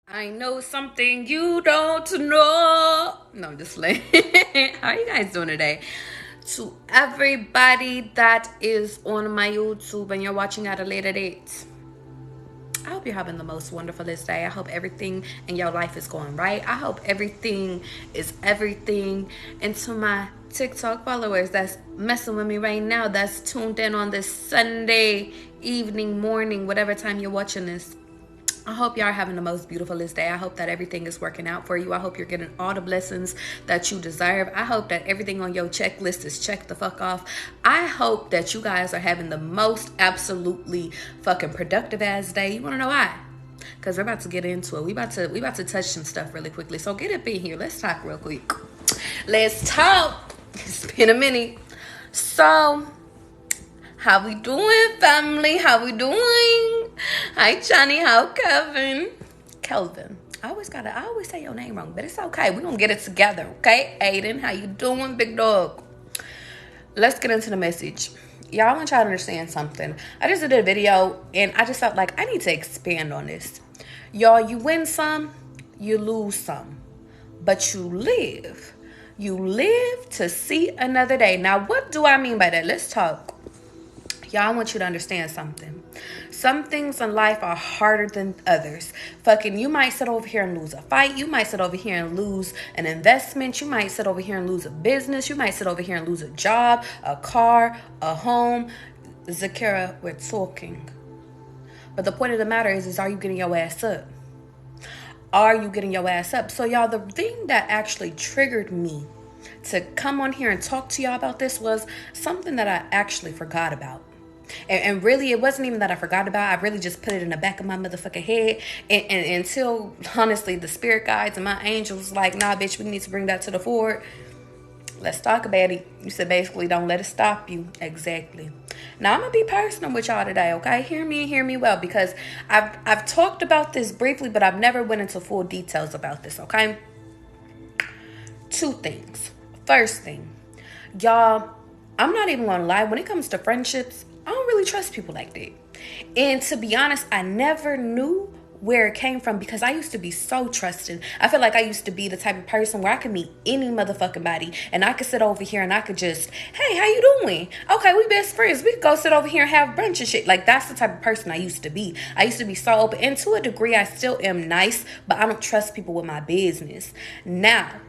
I know something you don't know. No, I'm just playing. How are you guys doing today? To everybody that is on my YouTube and you're watching at a later date, I hope you're having the most wonderfulest day. I hope everything in your life is going right. I hope everything is everything. And to my TikTok followers that's messing with me right now, that's tuned in on this Sunday evening, morning, whatever time you're watching this, I hope y'all are having the most beautifulest day. I hope that everything is working out for you. I hope you're getting all the blessings that you deserve. I hope that everything on your checklist is checked the fuck off. I hope that you guys are having the most absolutely fucking productive ass day. You wanna know why? Because we're about to get into it. We about to touch some stuff really quickly. So get up in here. Let's talk real quick. Let's talk. It's been a minute. So how we doing, family? How we doing? Hi, Johnny. How Kevin? Kelvin. I always say your name wrong, but it's okay. We're gonna get it together, okay? Aiden, how you doing, big dog? Let's get into the message. Y'all, I want y'all to understand something. I just did a video and I just felt like I need to expand on this. Y'all, you win some, you lose some, but you live. You live to see another day. Now, what do I mean by that? Let's talk. Y'all, I want you to understand something. Some things in life are harder than others. Fucking, you might sit over here and lose a fight. You might sit over here and lose an investment. You might sit over here and lose a business. You might sit over here and lose a job, a car, a home. Zakira, we're talking. But the point of the matter is are you getting your ass up? Are you getting your ass up? So, y'all, the thing that actually triggered me to come on here and talk to y'all about this was something that I actually forgot about. And really, it wasn't even that I forgot about. I really just put it in the back of my motherfucking head. And until, honestly, the spirit guides and my angels like, nah, bitch, we need to bring that to the fore. Let's talk about it. You said basically don't let it stop you. Exactly. Now, I'm going to be personal with y'all today, okay? Hear me and hear me well, because I've talked about this briefly, but I've never went into full details about this, okay? Two things. First thing, y'all, I'm not even going to lie. When it comes to friendships, I don't really trust people like that. And to be honest, I never knew where it came from because I used to be so trusting. I feel like I used to be the type of person where I could meet any motherfucking body and I could sit over here and I could just, hey, how you doing? Okay, we best friends. We could go sit over here and have brunch and shit. Like, that's the type of person I used to be. I used to be so open. And to a degree, I still am nice, but I don't trust people with my business. Now,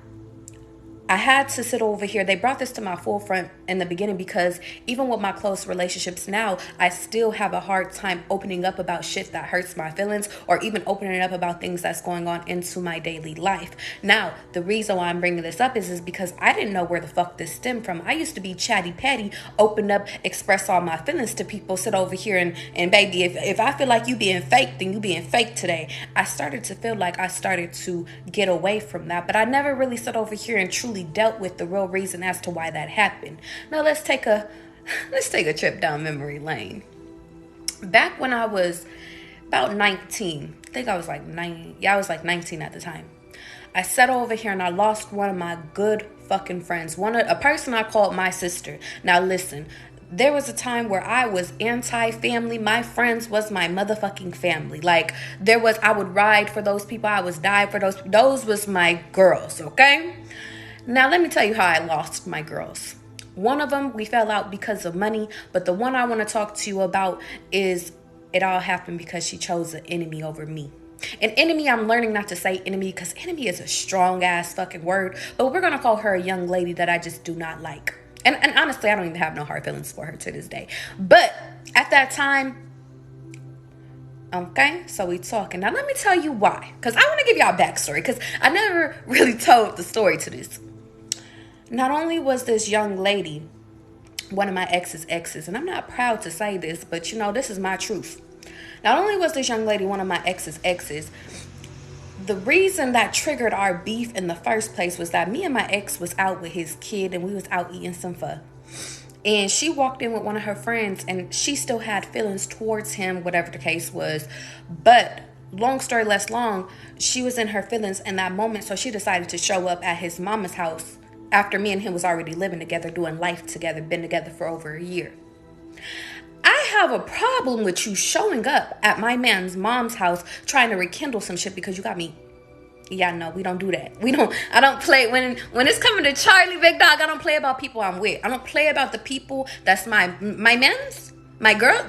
I had to sit over here. They brought this to my forefront in the beginning because even with my close relationships now, I still have a hard time opening up about shit that hurts my feelings or even opening up about things that's going on into my daily life. Now, the reason why I'm bringing this up is because I didn't know where the fuck this stemmed from. I used to be chatty patty, open up, express all my feelings to people, sit over here and baby, if I feel like you being fake, then you being fake today. I started to feel like I started to get away from that, but I never really sat over here and truly dealt with the real reason as to why that happened. Now let's take a trip down memory lane. Back when I was about 19, I think I was like 9. Yeah, I was like 19 at the time. I sat over here and I lost one of my good fucking friends, a person I called my sister. Now listen, there was a time where I was anti-family. My friends was my motherfucking family. Like, I would ride for those people. I was die for those was my girls, okay? Now, let me tell you how I lost my girls. One of them, we fell out because of money, but the one I want to talk to you about is it all happened because she chose an enemy over me. An enemy, I'm learning not to say enemy because enemy is a strong ass fucking word, but we're going to call her a young lady that I just do not like. And honestly, I don't even have no hard feelings for her to this day. But at that time, okay, so we talking. Now, let me tell you why. Because I want to give y'all a backstory because I never really told the story to this. Not only was this young lady one of my exes, and I'm not proud to say this, but you know, this is my truth. Not only was this young lady one of my exes, the reason that triggered our beef in the first place was that me and my ex was out with his kid and we was out eating some pho. And she walked in with one of her friends and she still had feelings towards him, whatever the case was. But long story less long, she was in her feelings in that moment, so she decided to show up at his mama's house after me and him was already living together, doing life together, been together for over a year. I have a problem with you showing up at my man's mom's house trying to rekindle some shit because you got me. Yeah, no, we don't do that. I don't play when it's coming to Charlie, big dog. I don't play about people I'm with. I don't play about the people that's my men's, my girl.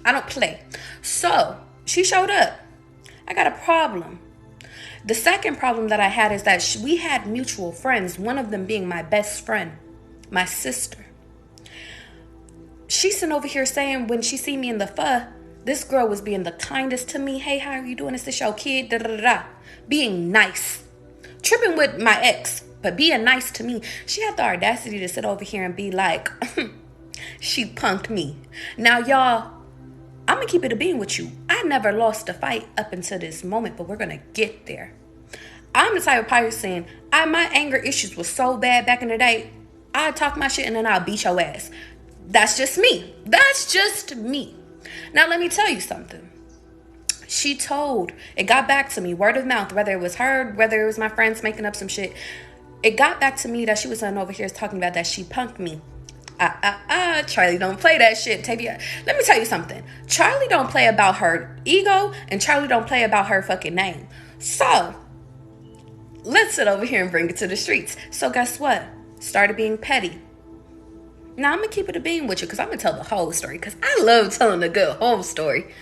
I don't play. So she showed up. I got a problem. The second problem that I had is that we had mutual friends, one of them being my best friend, my sister. She's sitting over here saying when she see me in the pho, this girl was being the kindest to me. Hey, how are you doing? It's this your kid? Da, da, da, da. Being nice. Tripping with my ex, but being nice to me. She had the audacity to sit over here and be like, she punked me. Now, y'all, I'm going to keep it a being with you. I never lost a fight up until this moment, but we're going to get there. I'm the type of person, my anger issues was so bad back in the day, I'd talk my shit and then I'll beat your ass. That's just me. That's just me. Now, let me tell you something. It got back to me, word of mouth, whether it was her, whether it was my friends making up some shit. It got back to me that she was sitting over here talking about that she punked me. Charlie don't play that shit, Tavia. Let me tell you something. Charlie don't play about her ego, and Charlie don't play about her fucking name. So, let's sit over here and bring it to the streets. So guess what? Started being petty. Now, I'm going to keep it a being with you because I'm going to tell the whole story because I love telling a good whole story.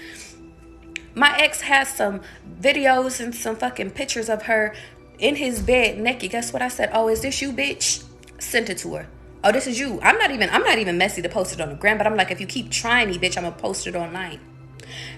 My ex has some videos and some fucking pictures of her in his bed naked. Guess what I said? Oh, is this you, bitch? Sent it to her. Oh, this is you. I'm not even messy to post it on the gram, but I'm like, if you keep trying me, bitch, I'm going to post it online.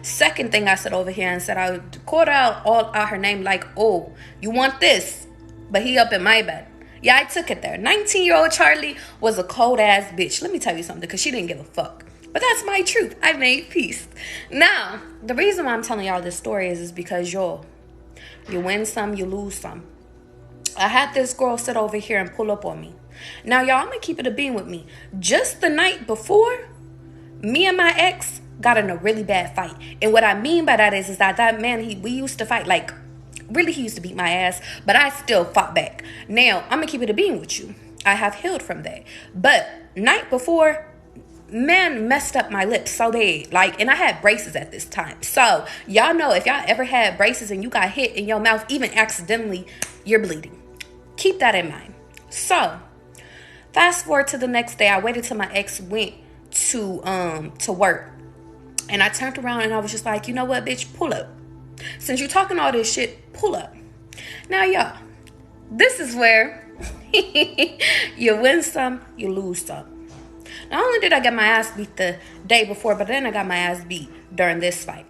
Second thing I said over here and said, I called out her name like, oh, you want this? But he up in my bed. Yeah, I took it there. 19-year-old Charlie was a cold-ass bitch. Let me tell you something, because she didn't give a fuck. But that's my truth. I made peace. Now, the reason why I'm telling y'all this story is because, you win some, you lose some. I had this girl sit over here and pull up on me. Now, y'all, I'm going to keep it a being with me. Just the night before, me and my ex got in a really bad fight. And what I mean by that is that man, we used to fight like, really, he used to beat my ass, but I still fought back. Now, I'm going to keep it a being with you. I have healed from that. But night before, man messed up my lips so bad. And I had braces at this time. So, y'all know if y'all ever had braces and you got hit in your mouth, even accidentally, you're bleeding. Keep that in mind. So, fast forward to the next day. I waited till my ex went to work. And I turned around and I was just like, you know what, bitch, pull up. Since you're talking all this shit, pull up. Now, y'all, this is where you win some, you lose some. Not only did I get my ass beat the day before, but then I got my ass beat during this fight.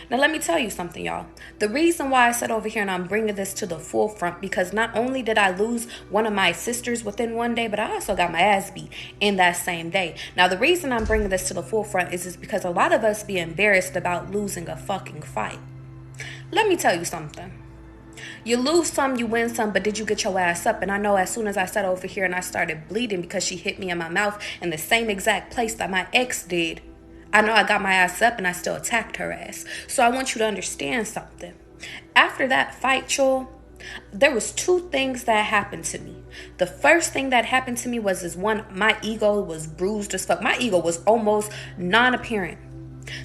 Now, let me tell you something, y'all. The reason why I sat over here and I'm bringing this to the forefront, because not only did I lose one of my sisters within one day, but I also got my ass beat in that same day. Now, the reason I'm bringing this to the forefront is because a lot of us be embarrassed about losing a fucking fight. Let me tell you something. You lose some, you win some, but did you get your ass up? And I know as soon as I sat over here and I started bleeding because she hit me in my mouth in the same exact place that my ex did, I know I got my ass up and I still attacked her ass. So I want you to understand something. After that fight, y'all, there was two things that happened to me. The first thing that happened to me was my ego was bruised as fuck. My ego was almost non-apparent.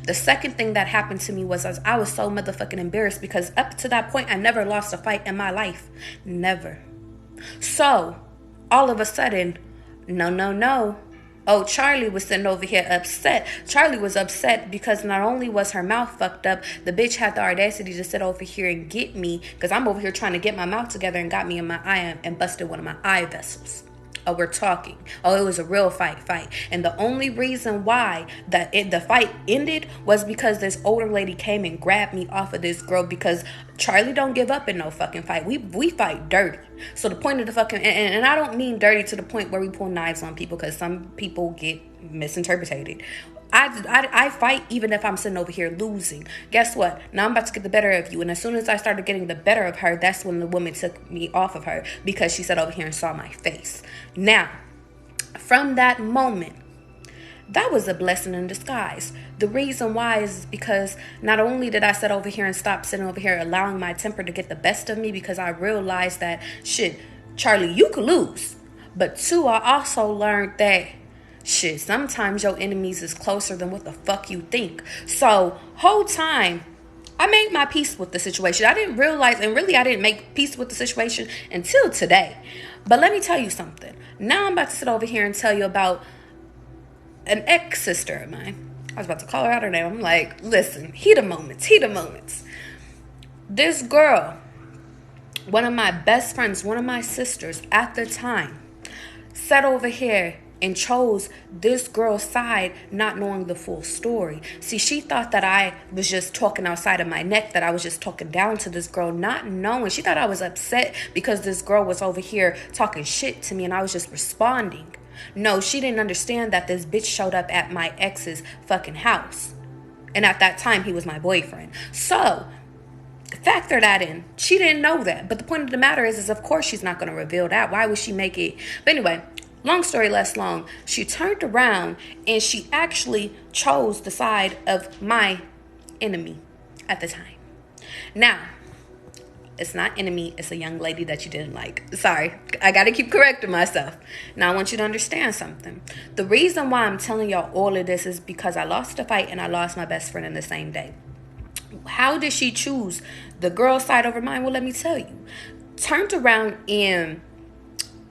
The second thing that happened to me was I was so motherfucking embarrassed because up to that point, I never lost a fight in my life. Never. So, all of a sudden, no. Oh, Charlie was sitting over here upset. Charlie was upset because not only was her mouth fucked up, the bitch had the audacity to sit over here and get me because I'm over here trying to get my mouth together and got me in my eye and busted one of my eye vessels. Oh, we're talking. Oh, it was a real fight. And the only reason why the fight ended was because this older lady came and grabbed me off of this girl because Charlie don't give up in no fucking fight. We fight dirty. So the point of the fucking, and I don't mean dirty to the point where we pull knives on people because some people get misinterpreted. I fight even if I'm sitting over here losing. Guess what? Now I'm about to get the better of you. And as soon as I started getting the better of her, that's when the woman took me off of her because she sat over here and saw my face. Now, from that moment, that was a blessing in disguise. The reason why is because not only did I sit over here and stop sitting over here allowing my temper to get the best of me because I realized that, shit, Charlie, you could lose. But two, I also learned that Shit, sometimes your enemies is closer than what the fuck you think. So, whole time, I made my peace with the situation. I didn't realize, and really I didn't make peace with the situation until today. But let me tell you something. Now I'm about to sit over here and tell you about an ex-sister of mine. I was about to call her out her name. I'm like, listen, heat of moments. This girl, one of my best friends, one of my sisters at the time, sat over here and chose this girl's side, not knowing the full story. See, she thought that I was just talking outside of my neck, that I was just talking down to this girl, not knowing. She thought I was upset because this girl was over here talking shit to me and I was just responding. No, she didn't understand that this bitch showed up at my ex's fucking house. And at that time, he was my boyfriend. So, factor that in. She didn't know that. But the point of the matter is of course she's not going to reveal that. Why would she make it? But anyway, long story less long, she turned around and she actually chose the side of my enemy at the time. Now, it's not enemy, it's a young lady that you didn't like. Sorry, I gotta keep correcting myself. Now I want you to understand something. The reason why I'm telling y'all all of this is because I lost a fight and I lost my best friend in the same day. How did she choose the girl's side over mine? Well, let me tell you. Turned around and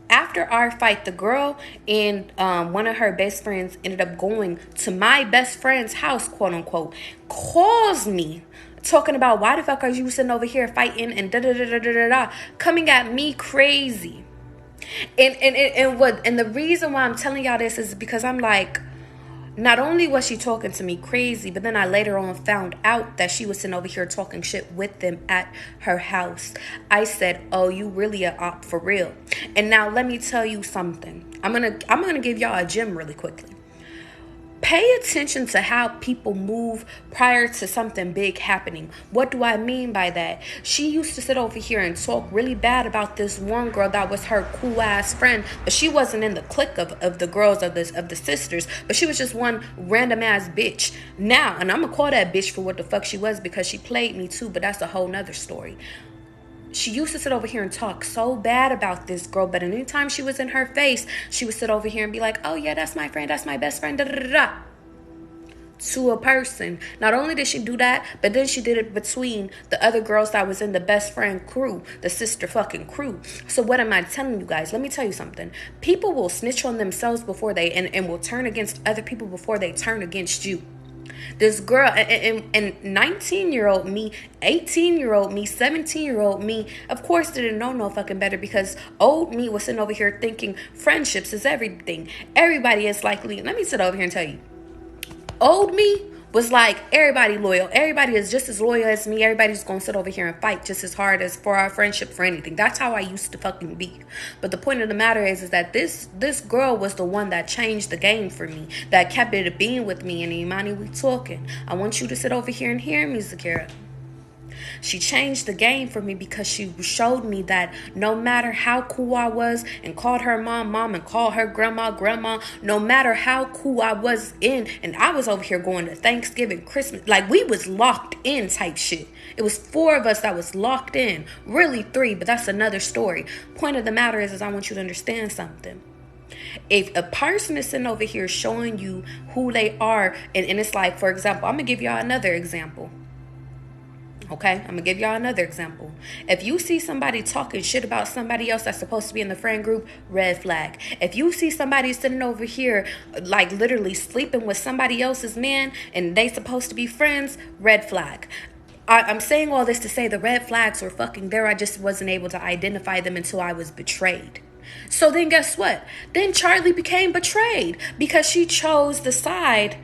after our fight, the girl and one of her best friends ended up going to my best friend's house, quote unquote, calls me, talking about why the fuck are you sitting over here fighting and da da da da da da, coming at me crazy. And the reason why I'm telling y'all this is because I'm like, not only was she talking to me crazy, but then I later on found out that she was sitting over here talking shit with them at her house. I said, oh, you really a op for real. And now let me tell you something. I'm gonna give y'all a gem really quickly. Pay attention to how people move prior to something big happening. What do I mean by that? She used to sit over here and talk really bad about this one girl that was her cool ass friend, but she wasn't in the clique of the girls of the sisters, but she was just one random ass bitch. Now, and I'm gonna call that bitch for what the fuck she was because she played me too, but that's a whole nother story. She used to sit over here and talk so bad about this girl, but anytime she was in her face, she would sit over here and be like, oh yeah, that's my friend, that's my best friend, da da da da. To a person. Not only did she do that, but then she did it between the other girls that was in the best friend crew, the sister fucking crew. So what am I telling you guys? Let me tell you something. People will snitch on themselves before they, and will turn against other people before they turn against you. This girl, and 19-year-old me, 18-year-old me, 17-year-old me, of course didn't know no fucking better because old me was sitting over here thinking friendships is everything. Everybody is likely, let me sit over here and tell you. Old me was like, everybody loyal. Everybody is just as loyal as me. Everybody's going to sit over here and fight just as hard as for our friendship, for anything. That's how I used to fucking be. But the point of the matter is that this girl was the one that changed the game for me, that kept it a being with me. And Imani, we talking. I want you to sit over here and hear me, Zakira. She changed the game for me because she showed me that no matter how cool I was and called her mom and called her grandma, no matter how cool I was in, and I was over here going to Thanksgiving, Christmas, like we was locked in type shit. It was 4 of us that was locked in, really 3, but that's another story. Point of the matter is I want you to understand something. If a person is sitting over here showing you who they are, and it's like, for example, I'm going to give y'all another example. Okay, I'm gonna give y'all another example. If you see somebody talking shit about somebody else that's supposed to be in the friend group, red flag. If you see somebody sitting over here like literally sleeping with somebody else's man and they supposed to be friends, red flag. I'm saying all this to say the red flags were fucking there. I just wasn't able to identify them until I was betrayed. So then guess what? Then Charlie became betrayed because she chose the side,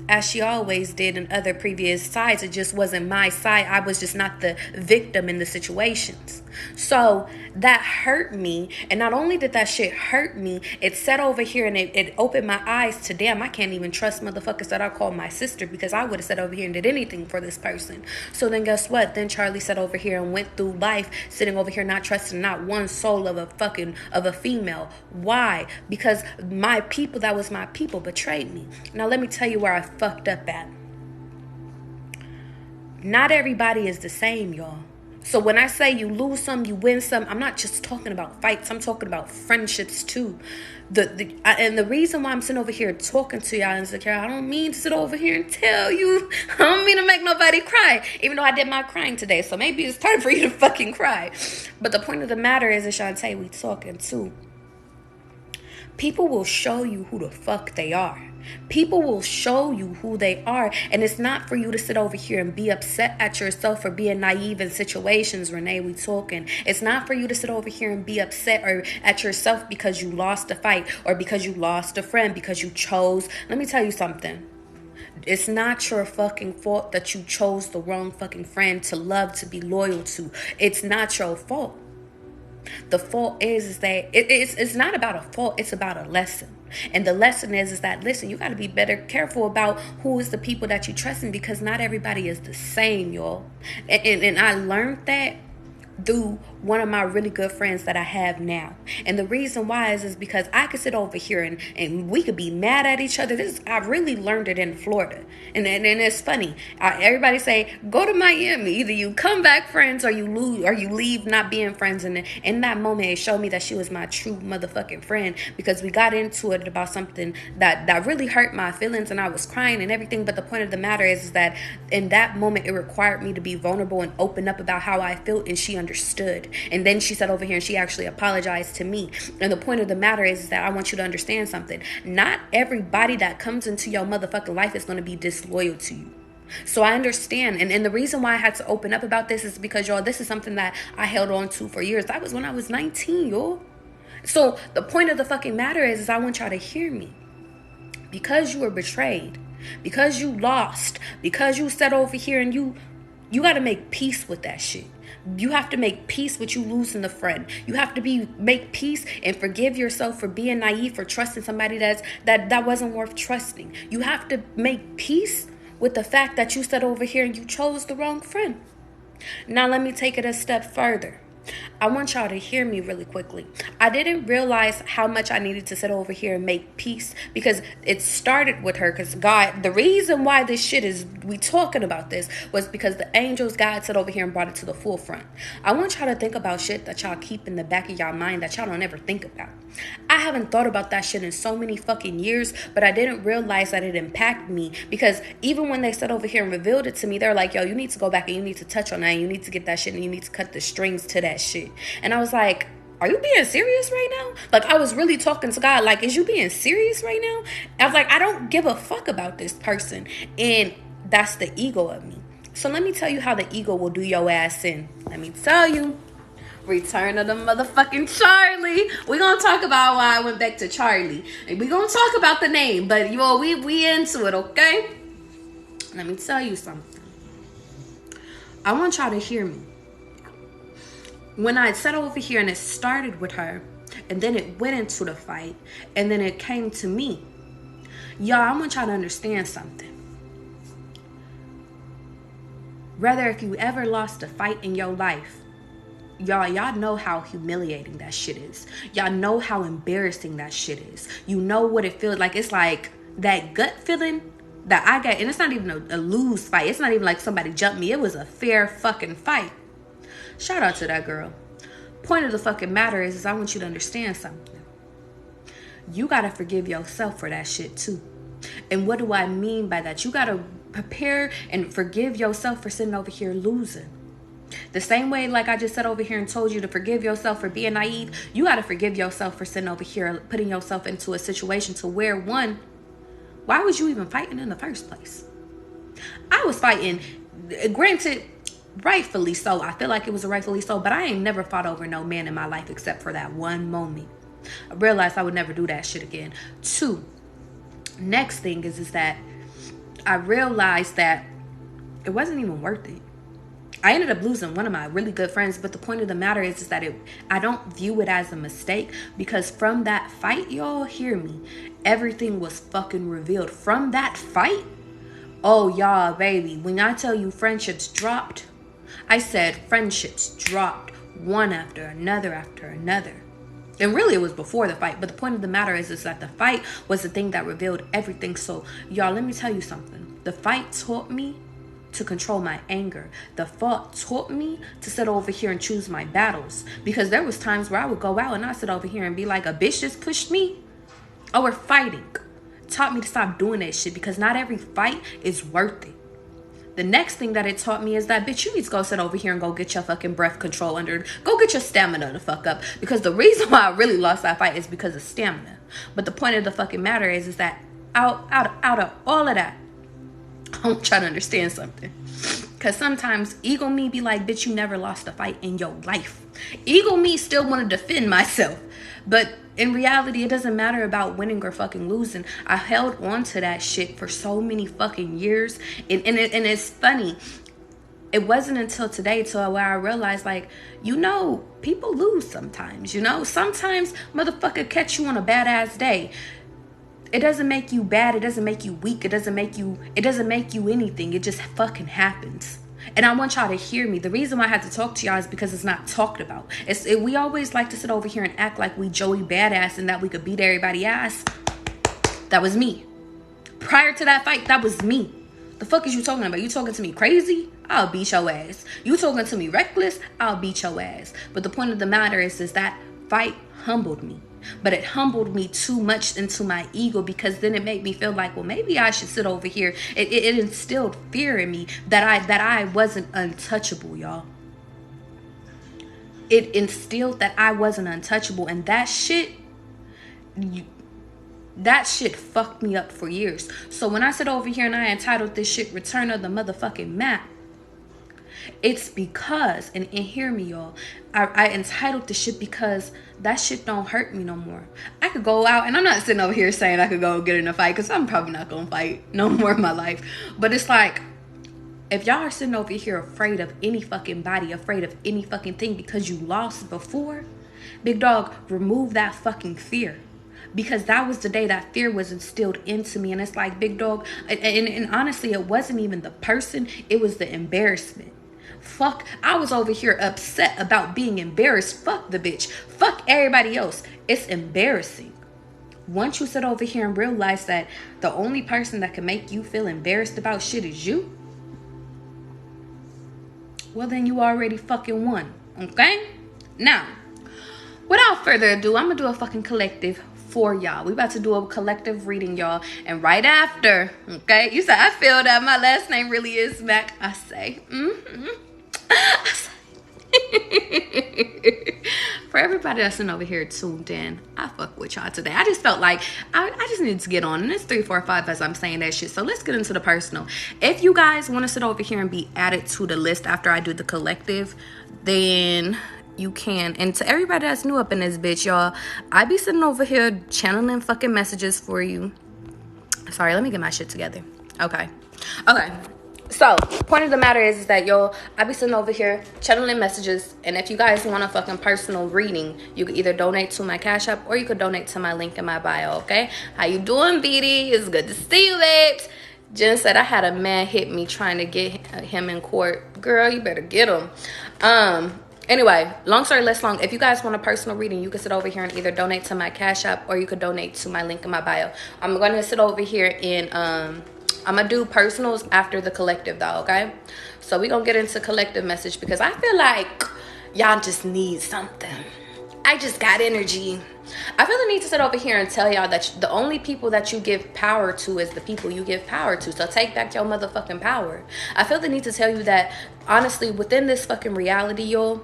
as she always did in other previous sides. It just wasn't my side. I was just not the victim in the situations. So that hurt me. And not only did that shit hurt me, it sat over here and it opened my eyes to, damn, I can't even trust motherfuckers that I call my sister, because I would have sat over here and did anything for this person. So then guess what? Then Charlie sat over here and went through life sitting over here not trusting not one soul of a female. Why? Because my people, that was my people, betrayed me. Now let me tell you where I fucked up at. Not everybody is the same, y'all. So when I say you lose some, you win some, I'm not just talking about fights. I'm talking about friendships too. And the reason why I'm sitting over here talking to y'all insecure, I don't mean to sit over here and tell you. I don't mean to make nobody cry, even though I did my crying today. So maybe it's time for you to fucking cry. But the point of the matter is, Shantae, we talking too. People will show you who the fuck they are. People will show you who they are. And it's not for you to sit over here and be upset at yourself for being naive in situations, Renee, we talking. It's not for you to sit over here and be upset or at yourself because you lost a fight or because you lost a friend, because you chose. Let me tell you something. It's not your fucking fault that you chose the wrong fucking friend to love, to be loyal to. It's not your fault. The fault is that it's not about a fault, it's about a lesson. And the lesson is that, listen, you got to be better careful about who is the people that you trust in, because not everybody is the same, y'all. And I learned that through one of my really good friends that I have now. And the reason why is because I could sit over here and we could be mad at each other. I really learned it in Florida. And it's funny. Everybody say, go to Miami. Either you come back friends or you lose, or you leave not being friends. And in that moment, it showed me that she was my true motherfucking friend, because we got into it about something that really hurt my feelings, and I was crying and everything. But the point of the matter is that in that moment, it required me to be vulnerable and open up about how I felt, and she understood. And then she sat over here and she actually apologized to me. And the point of the matter is that I want you to understand something. Not everybody that comes into your motherfucking life is going to be disloyal to you. So I understand. And the reason why I had to open up about this is because, y'all, this is something that I held on to for years. That was when I was 19, y'all. So the point of the fucking matter is I want y'all to hear me. Because you were betrayed, because you lost, because you sat over here and you got to make peace with that shit. You have to make peace with you losing a friend. You have to make peace and forgive yourself for being naive, for trusting somebody that wasn't worth trusting. You have to make peace with the fact that you sat over here and you chose the wrong friend. Now let me take it a step further. I want y'all to hear me really quickly. I didn't realize how much I needed to sit over here and make peace, because it started with her. Because God, the reason why this shit is, we talking about this, was because the angels, God sat over here and brought it to the forefront. I want y'all to think about shit that y'all keep in the back of y'all mind that y'all don't ever think about. I haven't thought about that shit in so many fucking years, but I didn't realize that it impacted me, because even when they sat over here and revealed it to me, they're like, yo, you need to go back and you need to touch on that, and you need to get that shit, and you need to cut the strings to that shit. And I was like, are you being serious right now? Like, I was really talking to God, like, is you being serious right now? I was like, I don't give a fuck about this person. And that's the ego of me. So let me tell you how the ego will do your ass in. Let me tell you. Return of the motherfucking Charlie. We're gonna talk about why I went back to Charlie. And we're gonna talk about the name, but yo, we into it, okay? Let me tell you something. I want y'all to hear me. When I sat over here and it started with her, and then it went into the fight, and then it came to me. Y'all, I want y'all to understand something. Whether if you ever lost a fight in your life, y'all know how humiliating that shit is. Y'all know how embarrassing that shit is. You know what it feels like. It's like that gut feeling that I got, and it's not even a lose fight. It's not even like somebody jumped me. It was a fair fucking fight. Shout out to that girl. Point of the fucking matter is I want you to understand something. You gotta forgive yourself for that shit too. And what do I mean by that? You gotta prepare and forgive yourself for sitting over here losing. The same way, like I just said over here and told you to forgive yourself for being naive, you got to forgive yourself for sitting over here, putting yourself into a situation to where, one, why was you even fighting in the first place? I was fighting, granted, rightfully so. I feel like it was rightfully so, but I ain't never fought over no man in my life except for that one moment. I realized I would never do that shit again. Two, next thing is that I realized that it wasn't even worth it. I ended up losing one of my really good friends, but the point of the matter is that I don't view it as a mistake, because from that fight, y'all, hear me, everything was fucking revealed. From that fight, oh, y'all, baby, when I tell you friendships dropped, I said friendships dropped one after another after another. And really, it was before the fight, but the point of the matter is that the fight was the thing that revealed everything. So, y'all, let me tell you something. The fight taught me to control my anger. The thought taught me to sit over here and choose my battles. Because there was times where I would go out and I sit over here and be like, a bitch just pushed me. Oh, we're fighting. Taught me to stop doing that shit because not every fight is worth it. The next thing that it taught me is that, bitch, you need to go sit over here and go get your fucking breath control under. Go get your stamina the fuck up. Because the reason why I really lost that fight is because of stamina. But the point of the fucking matter is that out of all of that, I want y'all to understand something. Because sometimes ego me be like, bitch, you never lost a fight in your life. Ego me still want to defend myself. But in reality, it doesn't matter about winning or fucking losing. I held on to that shit for so many fucking years. And it's funny. It wasn't until today where I realized, like, you know, people lose sometimes, you know? Sometimes motherfucker catch you on a badass day. It doesn't make you bad. It doesn't make you weak. It doesn't make you anything. It just fucking happens. And I want y'all to hear me. The reason why I had to talk to y'all is because it's not talked about. We always like to sit over here and act like we Joey Badass and that we could beat everybody's ass. That was me. Prior to that fight, that was me. The fuck is you talking about? You talking to me crazy? I'll beat your ass. You talking to me reckless? I'll beat your ass. But the point of the matter is that fight humbled me. But it humbled me too much into my ego, because then it made me feel like, well, maybe I should sit over here. It instilled fear in me that I wasn't untouchable, y'all. It instilled that I wasn't untouchable, and that shit fucked me up for years. So when I sit over here and I entitled this shit Return of the motherfucking Mack, it's because, and hear me, y'all, I entitled the shit because that shit don't hurt me no more. I could go out, and I'm not sitting over here saying I could go get in a fight, because I'm probably not gonna fight no more in my life. But it's like, if y'all are sitting over here afraid of any fucking body, afraid of any fucking thing because you lost before, big dog, remove that fucking fear. Because that was the day that fear was instilled into me. And it's like, big dog, and honestly, it wasn't even the person, it was the embarrassment. Fuck, I was over here upset about being embarrassed. Fuck the bitch. Fuck everybody else. It's embarrassing. Once you sit over here and realize that the only person that can make you feel embarrassed about shit is you, well, then you already fucking won. Okay? Now, without further ado, I'm gonna do a fucking collective for y'all. We about to do a collective reading, y'all. And right after, okay, you said, I feel that my last name really is Mack. I say, for everybody that's over here tuned in, I fuck with y'all today. I just felt like I just needed to get on, and it's 3, 4, 5 as I'm saying that shit. So let's get into the personal. If you guys want to sit over here and be added to the list after I do the collective, then you can. And to everybody that's new up in this bitch, y'all, I be sitting over here channeling fucking messages for you. Sorry, let me get my shit together. Okay. So, point of the matter is that, yo, I be sitting over here channeling messages, and if you guys want a fucking personal reading, you could either donate to my Cash App or you could donate to my link in my bio, okay? How you doing, BD? It's good to see you, babes. Jen said I had a man hit me trying to get him in court. Girl, you better get him. Anyway, long story less long. If you guys want a personal reading, you can sit over here and either donate to my Cash App or you could donate to my link in my bio. I'm going to sit over here and I'm going to do personals after the collective, though, okay? So we're going to get into collective message because I feel like y'all just need something. I just got energy. I feel the need to sit over here and tell y'all that the only people that you give power to is the people you give power to. So take back your motherfucking power. I feel the need to tell you that, honestly, within this fucking reality, y'all,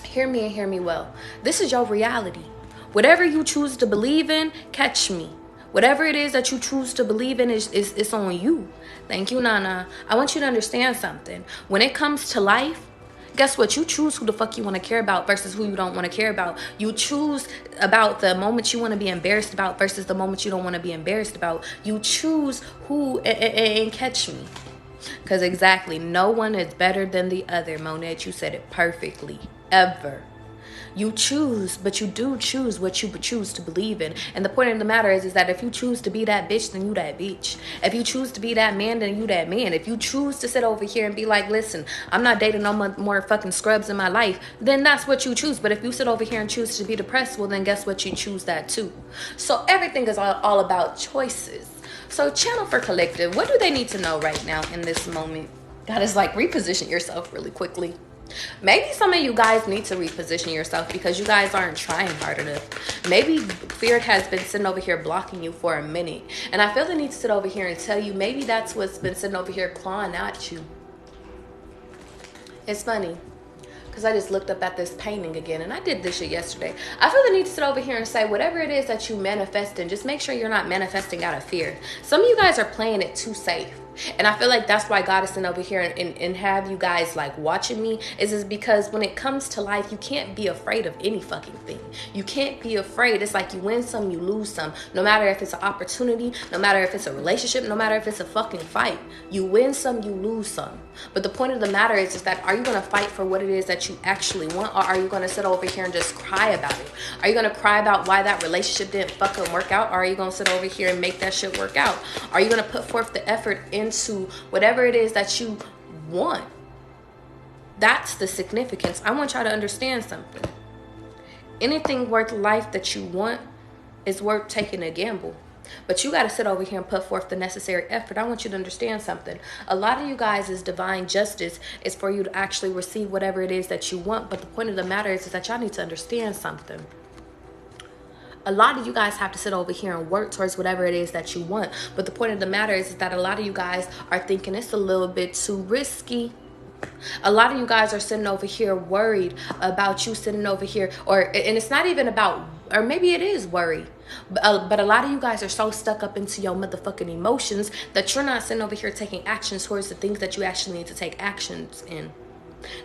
hear me and hear me well. This is your reality. Whatever you choose to believe in, catch me. Whatever it is that you choose to believe in is on you. Thank you, Nana. I want you to understand something. When it comes to life, guess what? You choose who the fuck you want to care about versus who you don't want to care about. You choose about the moment you want to be embarrassed about versus the moment you don't want to be embarrassed about. You choose who and catch me. Because exactly, no one is better than the other, Monette. You said it perfectly. Ever. You choose, but you do choose what you choose to believe in. And the point of the matter is that if you choose to be that bitch, then you that bitch. If you choose to be that man, then you that man. If you choose to sit over here and be like, listen, I'm not dating no more fucking scrubs in my life, then that's what you choose. But if you sit over here and choose to be depressed, well, then guess what? You choose that too. So everything is all about choices. So channel for collective. What do they need to know right now in this moment? God is like, reposition yourself really quickly. Maybe some of you guys need to reposition yourself because you guys aren't trying hard enough. Maybe fear has been sitting over here blocking you for a minute. And I feel the need to sit over here and tell you maybe that's what's been sitting over here clawing at you. It's funny because I just looked up at this painting again, and I did this shit yesterday. I feel the need to sit over here and say whatever it is that you manifest in, just make sure you're not manifesting out of fear. Some of you guys are playing it too safe. And I feel like that's why God is sitting over here and have you guys like watching me is because when it comes to life, you can't be afraid of any fucking thing. You can't be afraid. It's like you win some, you lose some. No matter if it's an opportunity, no matter if it's a relationship, no matter if it's a fucking fight. You win some, you lose some. But the point of the matter is that are you going to fight for what it is that you actually want, or are you going to sit over here and just cry about it? Are you going to cry about why that relationship didn't fucking work out, or are you going to sit over here and make that shit work out? Are you going to put forth the effort into whatever it is that you want? That's the significance. I want y'all to understand something. Anything worth life that you want is worth taking a gamble. But you got to sit over here and put forth the necessary effort. I want you to understand something. A lot of you guys is divine justice is for you to actually receive whatever it is that you want. But the point of the matter is that y'all need to understand something. A lot of you guys have to sit over here and work towards whatever it is that you want. But the point of the matter is that a lot of you guys are thinking it's a little bit too risky. A lot of you guys are sitting over here worried about you sitting over here, and it's not even about, or maybe it is worry, but a lot of you guys are so stuck up into your motherfucking emotions that you're not sitting over here taking action towards the things that you actually need to take actions in.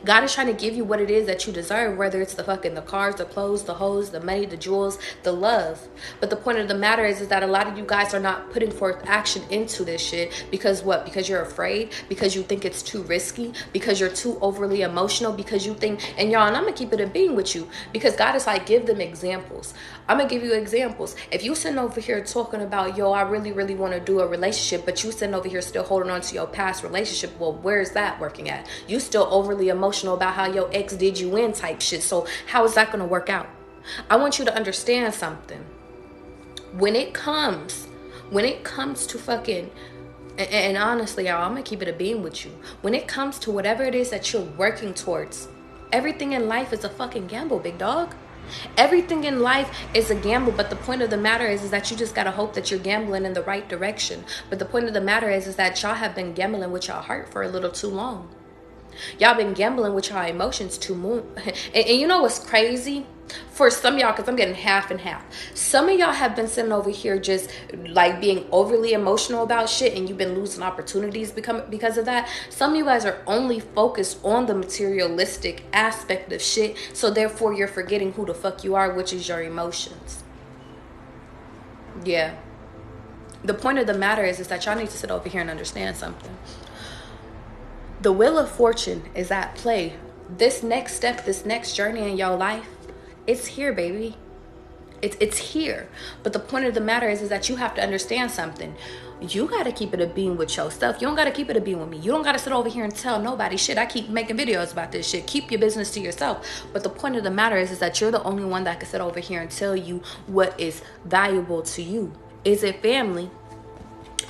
God is trying to give you what it is that you deserve, whether it's the cars, the clothes, the hoes, the money, the jewels, the love. But the point of the matter is that a lot of you guys are not putting forth action into this shit because what? Because you're afraid, because you think it's too risky, because you're too overly emotional, because you think, and y'all, and I'm gonna keep it a being with you because God is like, give them examples. I'm gonna give you examples. If you sitting over here talking about, yo, I really, really want to do a relationship, but you sitting over here still holding on to your past relationship, well, where's that working at? You still overly emotional about how your ex did you in type shit. So how is that going to work out? I want you to understand something. When it comes to fucking, and honestly, y'all, I'm going to keep it a beam with you. When it comes to whatever it is that you're working towards, everything in life is a fucking gamble, big dog. Everything in life is a gamble, but the point of the matter is that you just gotta hope that you're gambling in the right direction. But the point of the matter is that y'all have been gambling with y'all heart for a little too long. Y'all been gambling with y'all emotions too much. And you know what's crazy? For some of y'all, because I'm getting half and half. Some of y'all have been sitting over here just like being overly emotional about shit, and you've been losing opportunities because of that. Some of you guys are only focused on the materialistic aspect of shit, so therefore you're forgetting who the fuck you are, which is your emotions. Yeah. The point of the matter is that y'all need to sit over here and understand something. The wheel of fortune is at play. This next step, this next journey in your life, it's here, baby. It's here. But the point of the matter is that you have to understand something. You got to keep it a beam with yourself. You don't got to keep it a beam with me. You don't got to sit over here and tell nobody shit. I keep making videos about this shit. Keep your business to yourself. But the point of the matter is that you're the only one that can sit over here and tell you what is valuable to you. Is it family?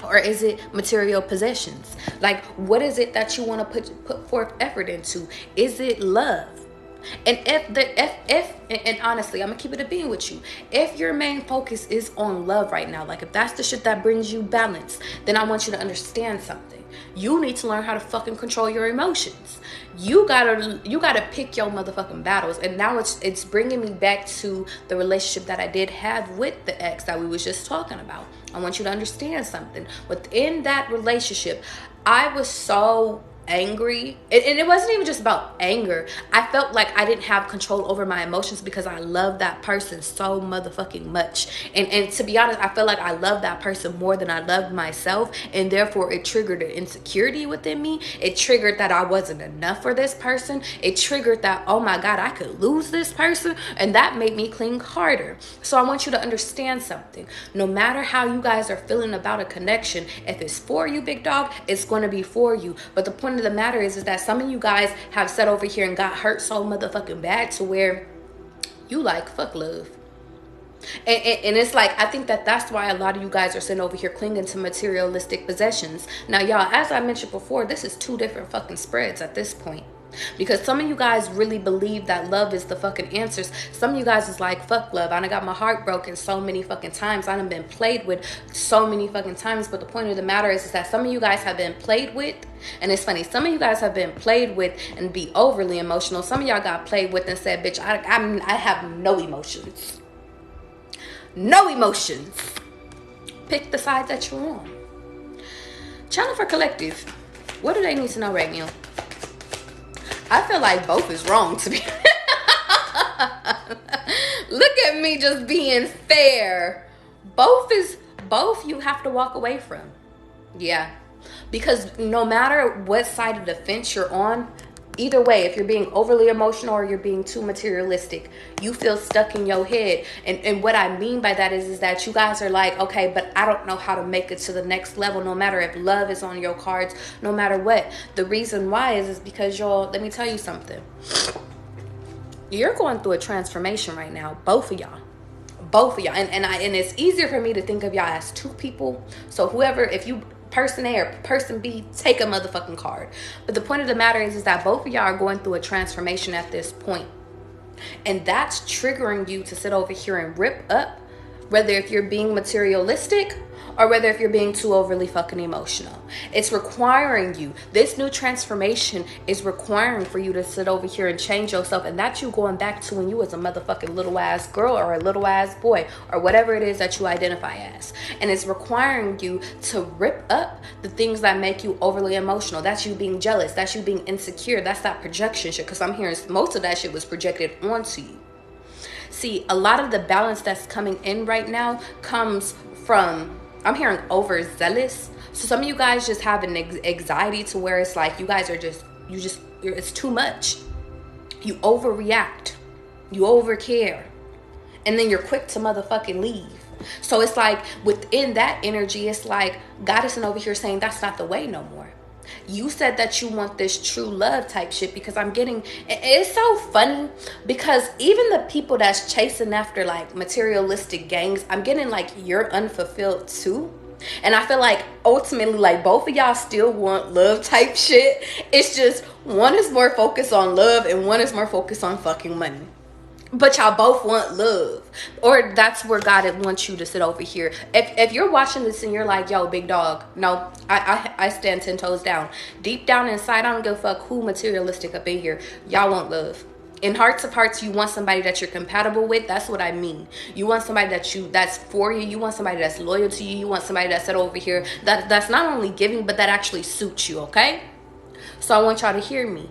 Or is it material possessions? Like, what is it that you want to put forth effort into? Is it love? And and honestly, I'm gonna keep it a being with you. If your main focus is on love right now, like if that's the shit that brings you balance, then I want you to understand something. You need to learn how to fucking control your emotions. You gotta pick your motherfucking battles. And now it's bringing me back to the relationship that I did have with the ex that we was just talking about. I want you to understand something. Within that relationship, I was so angry, and it wasn't even just about anger. I felt like I didn't have control over my emotions because I love that person so motherfucking much, and to be honest, I feel like I love that person more than I loved myself, and therefore it triggered an insecurity within me. It triggered that I wasn't enough for this person. It triggered that, oh my God, I could lose this person, and that made me cling harder. So I want you to understand something. No matter how you guys are feeling about a connection, if it's for you, big dog, it's going to be for you. But the point of the matter is that some of you guys have sat over here and got hurt so motherfucking bad to where you like, fuck love. And it's like, I think that's why a lot of you guys are sitting over here clinging to materialistic possessions. Now, y'all, as I mentioned before, this is two different fucking spreads at this point. Because some of you guys really believe that love is the fucking answers. Some of you guys is like, fuck love. I done got my heart broken so many fucking times. I done been played with so many fucking times. But the point of the matter is that some of you guys have been played with. And it's funny, some of you guys have been played with and be overly emotional. Some of y'all got played with and said, bitch, I have no emotions. No emotions. Pick the side that you're on. Channel for collective. What do they need to know right now? I feel like both is wrong, to be Look at me just being fair. Both you have to walk away from. Yeah. Because no matter what side of the fence you're on, either way, if you're being overly emotional or you're being too materialistic, you feel stuck in your head. And what I mean by that is that you guys are like, okay, but I don't know how to make it to the next level, no matter if love is on your cards, no matter what. The reason why is because y'all, let me tell you something. You're going through a transformation right now, both of y'all. Both of y'all. And it's easier for me to think of y'all as two people. So whoever, if you person A or person B, take a motherfucking card. But the point of the matter is that both of y'all are going through a transformation at this point. And that's triggering you to sit over here and rip up, whether if you're being materialistic or whether if you're being too overly fucking emotional. It's requiring you, this new transformation is requiring for you to sit over here and change yourself. And that's you going back to when you was a motherfucking little ass girl or a little ass boy or whatever it is that you identify as. And it's requiring you to rip up the things that make you overly emotional. That's you being jealous. That's you being insecure. That's that projection shit. Because I'm hearing most of that shit was projected onto you. See, a lot of the balance that's coming in right now comes from, I'm hearing overzealous. So some of you guys just have an anxiety to where it's like you guys are it's too much. You overreact. You overcare. And then you're quick to motherfucking leave. So it's like within that energy, it's like God isn't over here saying that's not the way no more. You said that you want this true love type shit, because I'm getting, it's so funny because even the people that's chasing after like materialistic gangs, I'm getting like you're unfulfilled too. And I feel like ultimately like both of y'all still want love type shit. It's just one is more focused on love and one is more focused on fucking money. But y'all both want love. Or that's where God wants you to sit over here. If you're watching this and you're like, yo, big dog, no, I stand 10 toes down. Deep down inside, I don't give a fuck who materialistic up in here. Y'all want love. In hearts of hearts, you want somebody that you're compatible with. That's what I mean. You want somebody that's for you. You want somebody that's loyal to you. You want somebody that's sit over here that's not only giving, but that actually suits you, okay? So I want y'all to hear me.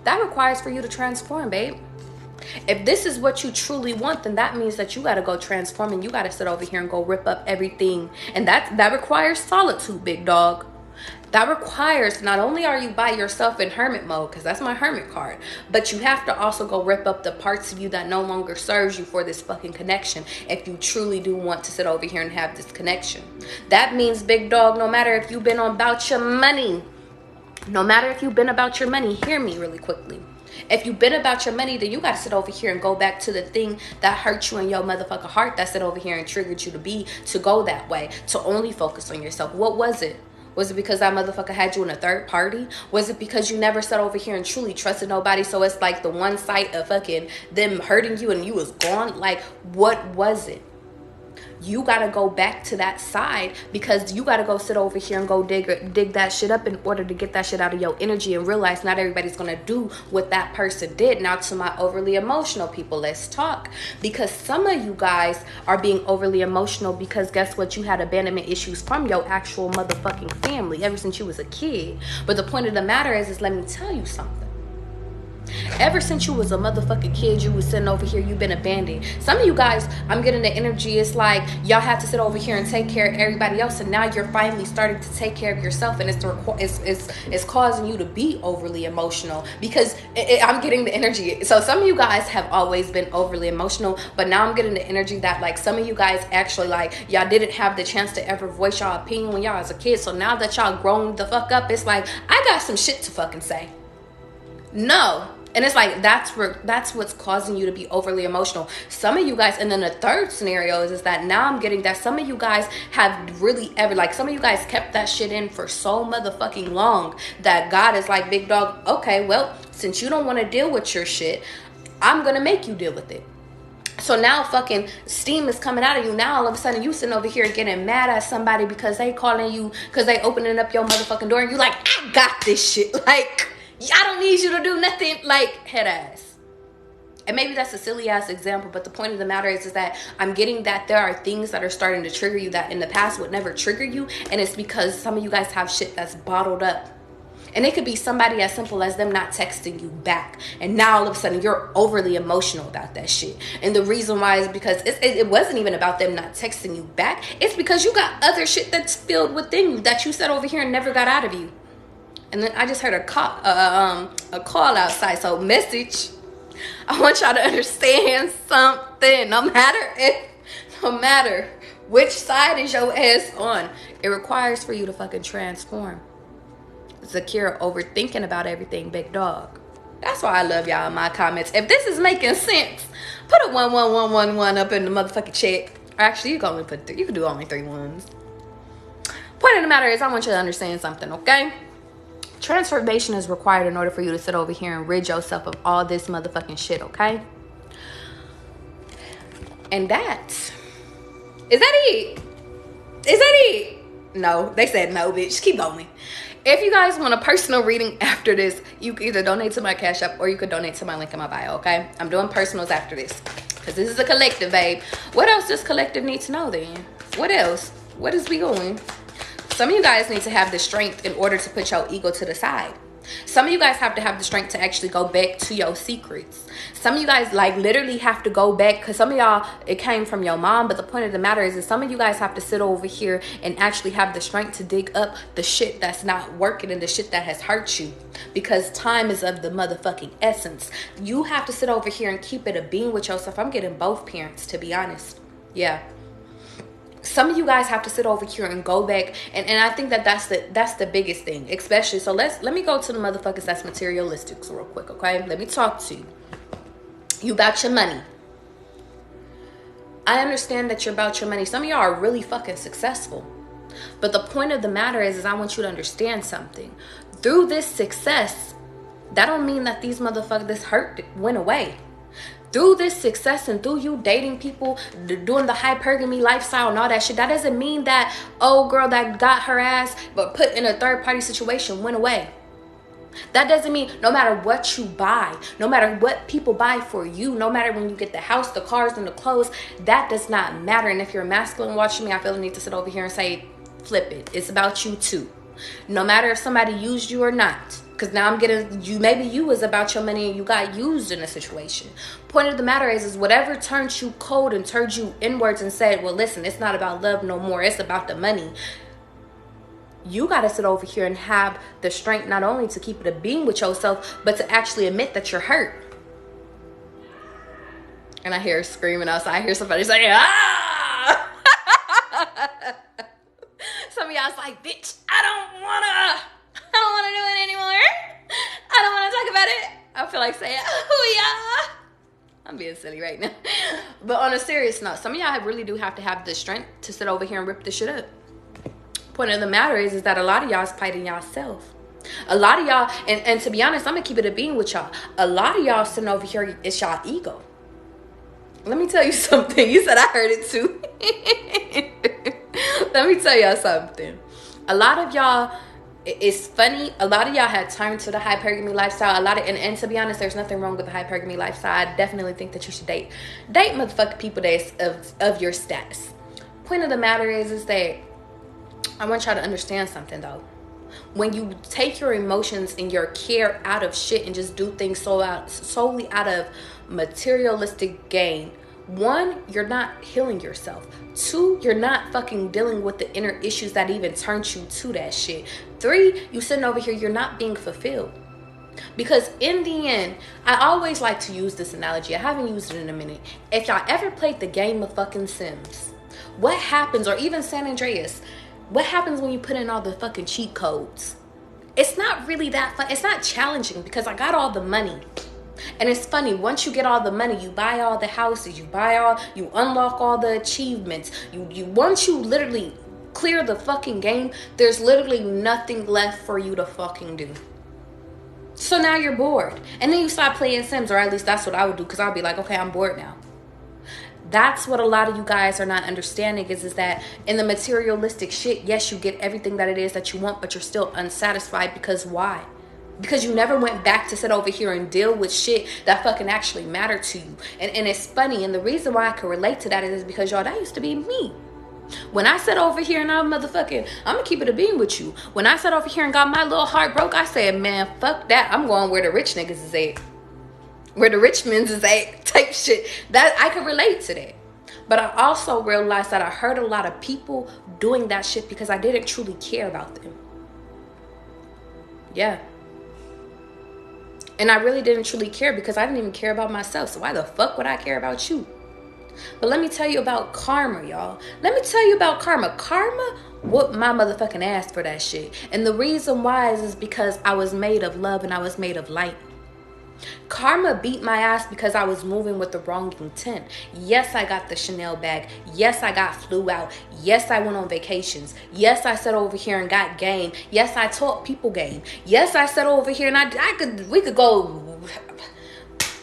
That requires for you to transform, babe. If this is what you truly want, then that means that you got to go transform and you got to sit over here and go rip up everything. And that requires solitude, big dog. That requires, not only are you by yourself in hermit mode, because that's my hermit card, but you have to also go rip up the parts of you that no longer serves you for this fucking connection if you truly do want to sit over here and have this connection. That means, big dog, no matter if you've been about your money, hear me really quickly. If you've been about your money, then you got to sit over here and go back to the thing that hurt you in your motherfucking heart, that sit over here and triggered you to go that way, to only focus on yourself. What was it? Was it because that motherfucker had you in a third party? Was it because you never sat over here and truly trusted nobody? So it's like the one sight of fucking them hurting you and you was gone. Like, what was it? You got to go back to that side, because you got to go sit over here and go dig that shit up in order to get that shit out of your energy and realize not everybody's going to do what that person did. Now, to my overly emotional people, let's talk. Because some of you guys are being overly emotional because guess what? You had abandonment issues from your actual motherfucking family ever since you was a kid. But the point of the matter is let me tell you something. Ever since you was a motherfucking kid, you was sitting over here, you've been abandoned. Some of you guys, I'm getting the energy, it's like y'all have to sit over here and take care of everybody else, and now you're finally starting to take care of yourself, and it's causing you to be overly emotional, because I'm getting the energy. So some of you guys have always been overly emotional, but now I'm getting the energy that like some of you guys actually like y'all didn't have the chance to ever voice y'all opinion when y'all was a kid. So now that y'all grown the fuck up, it's like I got some shit to fucking say. No, And it's like that's what's causing you to be overly emotional. Some of you guys, and then the third scenario is that now I'm getting that some of you guys have really ever, like, some of you guys kept that shit in for so motherfucking long that God is like, big dog, okay, well, since you don't want to deal with your shit, I'm gonna make you deal with it. So now fucking steam is coming out of you. Now all of a sudden you sitting over here getting mad at somebody because they calling you, because they opening up your motherfucking door, and you like, I got this shit. Like, I don't need you to do nothing. Like, head ass. And maybe that's a silly ass example, but the point of the matter is that I'm getting that there are things that are starting to trigger you that in the past would never trigger you. And it's because some of you guys have shit that's bottled up. And it could be somebody as simple as them not texting you back. And now all of a sudden you're overly emotional about that shit. And the reason why is because it wasn't even about them not texting you back. It's because you got other shit that's filled within you that you said over here and never got out of you. And then I just heard a call outside. So message, I want y'all to understand something. No matter which side is your ass on, it requires for you to fucking transform. Secure overthinking about everything, big dog. That's why I love y'all in my comments. If this is making sense, put a 11111 up in the motherfucking chat. Or actually, you can only put you can do only 3 ones. Point of the matter is, I want you to understand something, okay? Transformation is required in order for you to sit over here and rid yourself of all this motherfucking shit, okay? And that is that it? Is that it? No, they said no, bitch. Keep going. If you guys want a personal reading after this, you can either donate to my Cash App or you could donate to my link in my bio, okay? I'm doing personals after this because this is a collective, babe. What else does collective need to know then? What else? What is we going? Some of you guys need to have the strength in order to put your ego to the side. Some of you guys have to have the strength to actually go back to your secrets. Some of you guys like literally have to go back, because some of y'all, it came from your mom, but the point of the matter is that some of you guys have to sit over here and actually have the strength to dig up the shit that's not working and the shit that has hurt you, because time is of the motherfucking essence. You have to sit over here and keep it a being with yourself. I'm getting both parents, to be honest. Yeah. Some of you guys have to sit over here and go back, and I think that's the biggest thing, especially. So let me go to the motherfuckers that's materialistic real quick, okay? Let me talk to you. You about your money. I understand that you're about your money. Some of y'all are really fucking successful, but the point of the matter is I want you to understand something. Through this success, that don't mean that these motherfuckers, this hurt went away. Through this success and through you dating people, doing the hypergamy lifestyle and all that shit, that doesn't mean that old girl that got her ass but put in a third party situation went away. That doesn't mean no matter what you buy, no matter what people buy for you, no matter when you get the house, the cars, and the clothes, that does not matter. And if you're masculine watching me, I feel the need to sit over here and say, flip it. It's about you too. No matter if somebody used you or not. Because now I'm getting you, maybe you was about your money and you got used in a situation. Point of the matter is whatever turned you cold and turned you inwards and said, well, listen, it's not about love no more. It's about the money. You got to sit over here and have the strength not only to keep it a being with yourself, but to actually admit that you're hurt. And I hear screaming outside. I hear somebody saying, ah! Some of y'all's like, bitch, I don't want to do it anymore. I don't want to talk about it. I feel like saying, oh yeah. I'm being silly right now. But on a serious note, some of y'all really do have to have the strength to sit over here and rip this shit up. Point of the matter is that a lot of y'all is fighting y'allself. A lot of y'all, and to be honest, I'm going to keep it a being with y'all. A lot of y'all sitting over here, it's y'all ego. Let me tell you something. You said I heard it too. Let me tell y'all something. A lot of y'all, it's funny, a lot of y'all had turned to the hypergamy lifestyle. And to be honest, there's nothing wrong with the hypergamy lifestyle. I definitely think that you should date motherfucking people that's of your status. Point of the matter is that I want y'all to understand something though. When you take your emotions and your care out of shit and just do things solely out of materialistic gain, 1, you're not healing yourself. 2, you're not fucking dealing with the inner issues that even turned you to that shit. 3, you sitting over here, you're not being fulfilled. Because in the end, I always like to use this analogy. I haven't used it in a minute. If y'all ever played the game of fucking Sims, what happens, or even San Andreas, what happens when you put in all the fucking cheat codes? It's not really that fun. It's not challenging because I got all the money. And it's funny, once you get all the money, you buy all the houses, you unlock all the achievements. Once you literally clear the fucking game, there's literally nothing left for you to fucking do. So now you're bored. And then you stop playing Sims, or at least that's what I would do, because I'll be like, okay, I'm bored now. That's what a lot of you guys are not understanding is that in the materialistic shit, yes, you get everything that it is that you want, but you're still unsatisfied. Because why? Because you never went back to sit over here and deal with shit that fucking actually mattered to you. And it's funny, and the reason why I can relate to that is because, y'all, that used to be me. When I sat over here and I'm gonna keep it a bean with you. When I sat over here and got my little heart broke, I said, man, fuck that. I'm going where the rich niggas is at. Where the rich men's is at type shit. That I can relate to that. But I also realized that I heard a lot of people doing that shit because I didn't truly care about them. Yeah. And I really didn't truly care because I didn't even care about myself. So why the fuck would I care about you? But let me tell you about karma, y'all. Let me tell you about karma. Karma whooped my motherfucking ass for that shit. And the reason why is because I was made of love and I was made of light. Karma beat my ass because I was moving with the wrong intent. Yes, I got the Chanel bag. Yes, I flew out. Yes, I went on vacations. Yes, I sat over here and got game. Yes, I taught people game. Yes, I sat over here and we could go.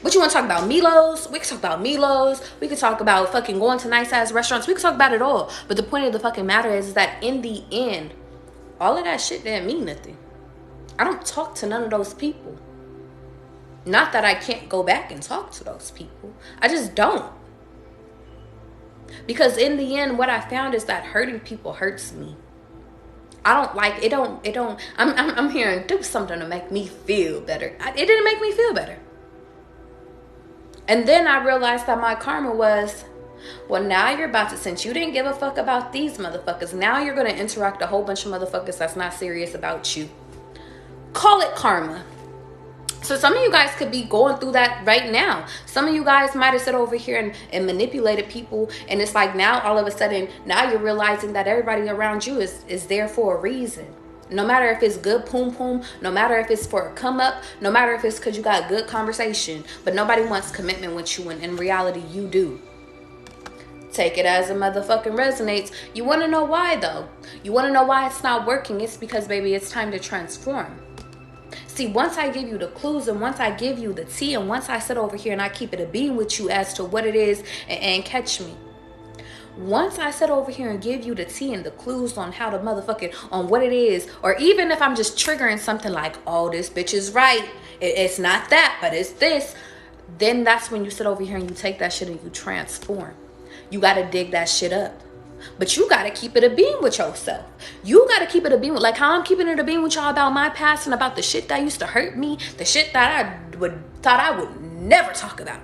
What you want to talk about? Milos? We could talk about Milos. We could talk about fucking going to nice ass restaurants. We could talk about it all. But the point of the fucking matter is that in the end, all of that shit didn't mean nothing. I don't talk to none of those people. Not that I can't go back and talk to those people. I just don't. Because in the end, what I found is that hurting people hurts me. I don't like it. I'm here and do something to make me feel better. It didn't make me feel better. And then I realized that my karma was, well, now you're about to, since you didn't give a fuck about these motherfuckers, now you're going to interact a whole bunch of motherfuckers that's not serious about you. Call it karma. So some of you guys could be going through that right now. Some of you guys might have sat over here and manipulated people. And it's like now all of a sudden, now you're realizing that everybody around you is there for a reason. No matter if it's good poom poom, no matter if it's for a come up, no matter if it's because you got good conversation. But nobody wants commitment with you, and in reality, you do. Take it as a motherfucking resonates. You want to know why, though? You want to know why it's not working? It's because, baby, it's time to transform. See, once I give you the clues and once I give you the tea and once I sit over here and I keep it a beam with you as to what it is and catch me. Once I sit over here and give you the tea and the clues on how to motherfucking, on what it is, or even if I'm just triggering something like, oh, this bitch is right. It's not that, but it's this. Then that's when you sit over here and you take that shit and you transform. You got to dig that shit up. But you got to keep it a beam with yourself. You got to keep it a beam with, like how I'm keeping it a beam with y'all about my past and about the shit that used to hurt me, the shit that thought I would never talk about.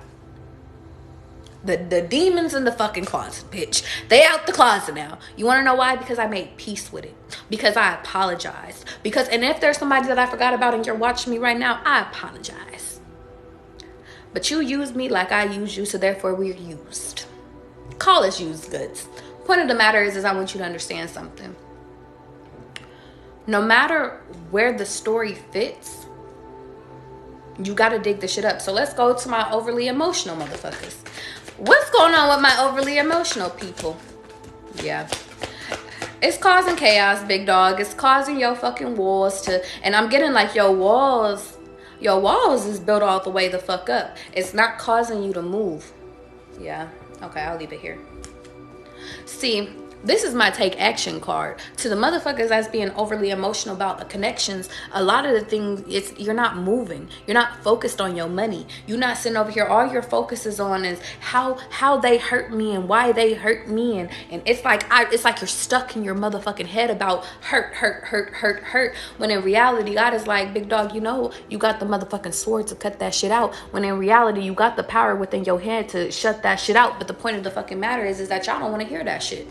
The demons in the fucking closet, bitch. They out the closet now. You want to know why? Because I made peace with it. Because I apologized. And if there's somebody that I forgot about and you're watching me right now, I apologize. But you used me like I used you, so therefore we're used. Call us used goods. Point of the matter is I want you to understand something. No matter where the story fits, you got to dig the shit up. So let's go to my overly emotional motherfuckers. What's going on with my overly emotional people? Yeah. It's causing chaos, big dog. It's causing your fucking walls to, and I'm getting like your walls is built all the way the fuck up. It's not causing you to move. Yeah. Okay, I'll leave it here. See, this is my take action card. To the motherfuckers that's being overly emotional about the connections, a lot of the things, you're not moving. You're not focused on your money. You're not sitting over here. All your focus is on is how they hurt me and why they hurt me. And it's like you're stuck in your motherfucking head about hurt. When in reality, God is like, big dog, you know, you got the motherfucking sword to cut that shit out. When in reality, you got the power within your head to shut that shit out. But the point of the fucking matter is that y'all don't want to hear that shit.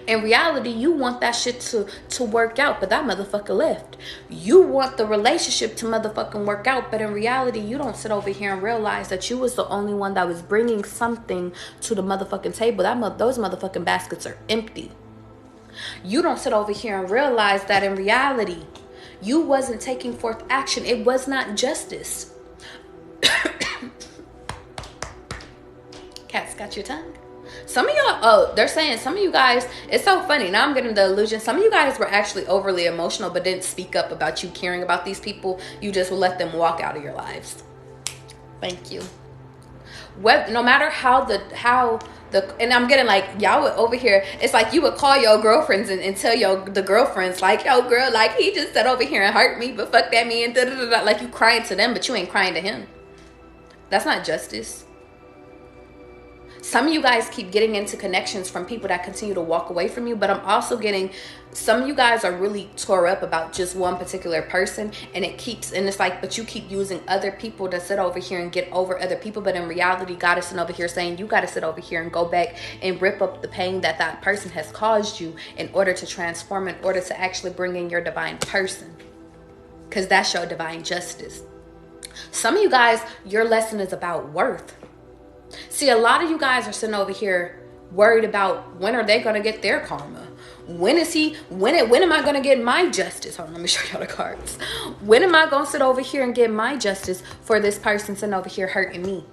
In reality, you want that shit to work out, but that motherfucker left. You want the relationship to motherfucking work out, but in reality, you don't sit over here and realize that you was the only one that was bringing something to the motherfucking table. Those motherfucking baskets are empty. You don't sit over here and realize that in reality, you wasn't taking forth action. It was not justice. Cat's got your tongue. Some of y'all, oh, they're saying some of you guys, it's so funny. Now I'm getting the illusion. Some of you guys were actually overly emotional but didn't speak up about you caring about these people. You just let them walk out of your lives. Thank you. No matter how the and I'm getting like, y'all would over here, it's like you would call your girlfriends and tell the girlfriends like, yo girl, like he just sat over here and hurt me, but fuck that man, da, da, da, da. Like you crying to them but you ain't crying to him. That's not justice. Some of you guys keep getting into connections from people that continue to walk away from you, but I'm also getting some of you guys are really tore up about just one particular person, and it's like, but you keep using other people to sit over here and get over other people, but in reality, God is sitting over here saying you got to sit over here and go back and rip up the pain that that person has caused you in order to transform, in order to actually bring in your divine person, because that's your divine justice. Some of you guys, your lesson is about worth. See, a lot of you guys are sitting over here worried about when are they going to get their karma? When am I going to get my justice? Hold on, let me show y'all the cards. When am I going to sit over here and get my justice for this person sitting over here hurting me?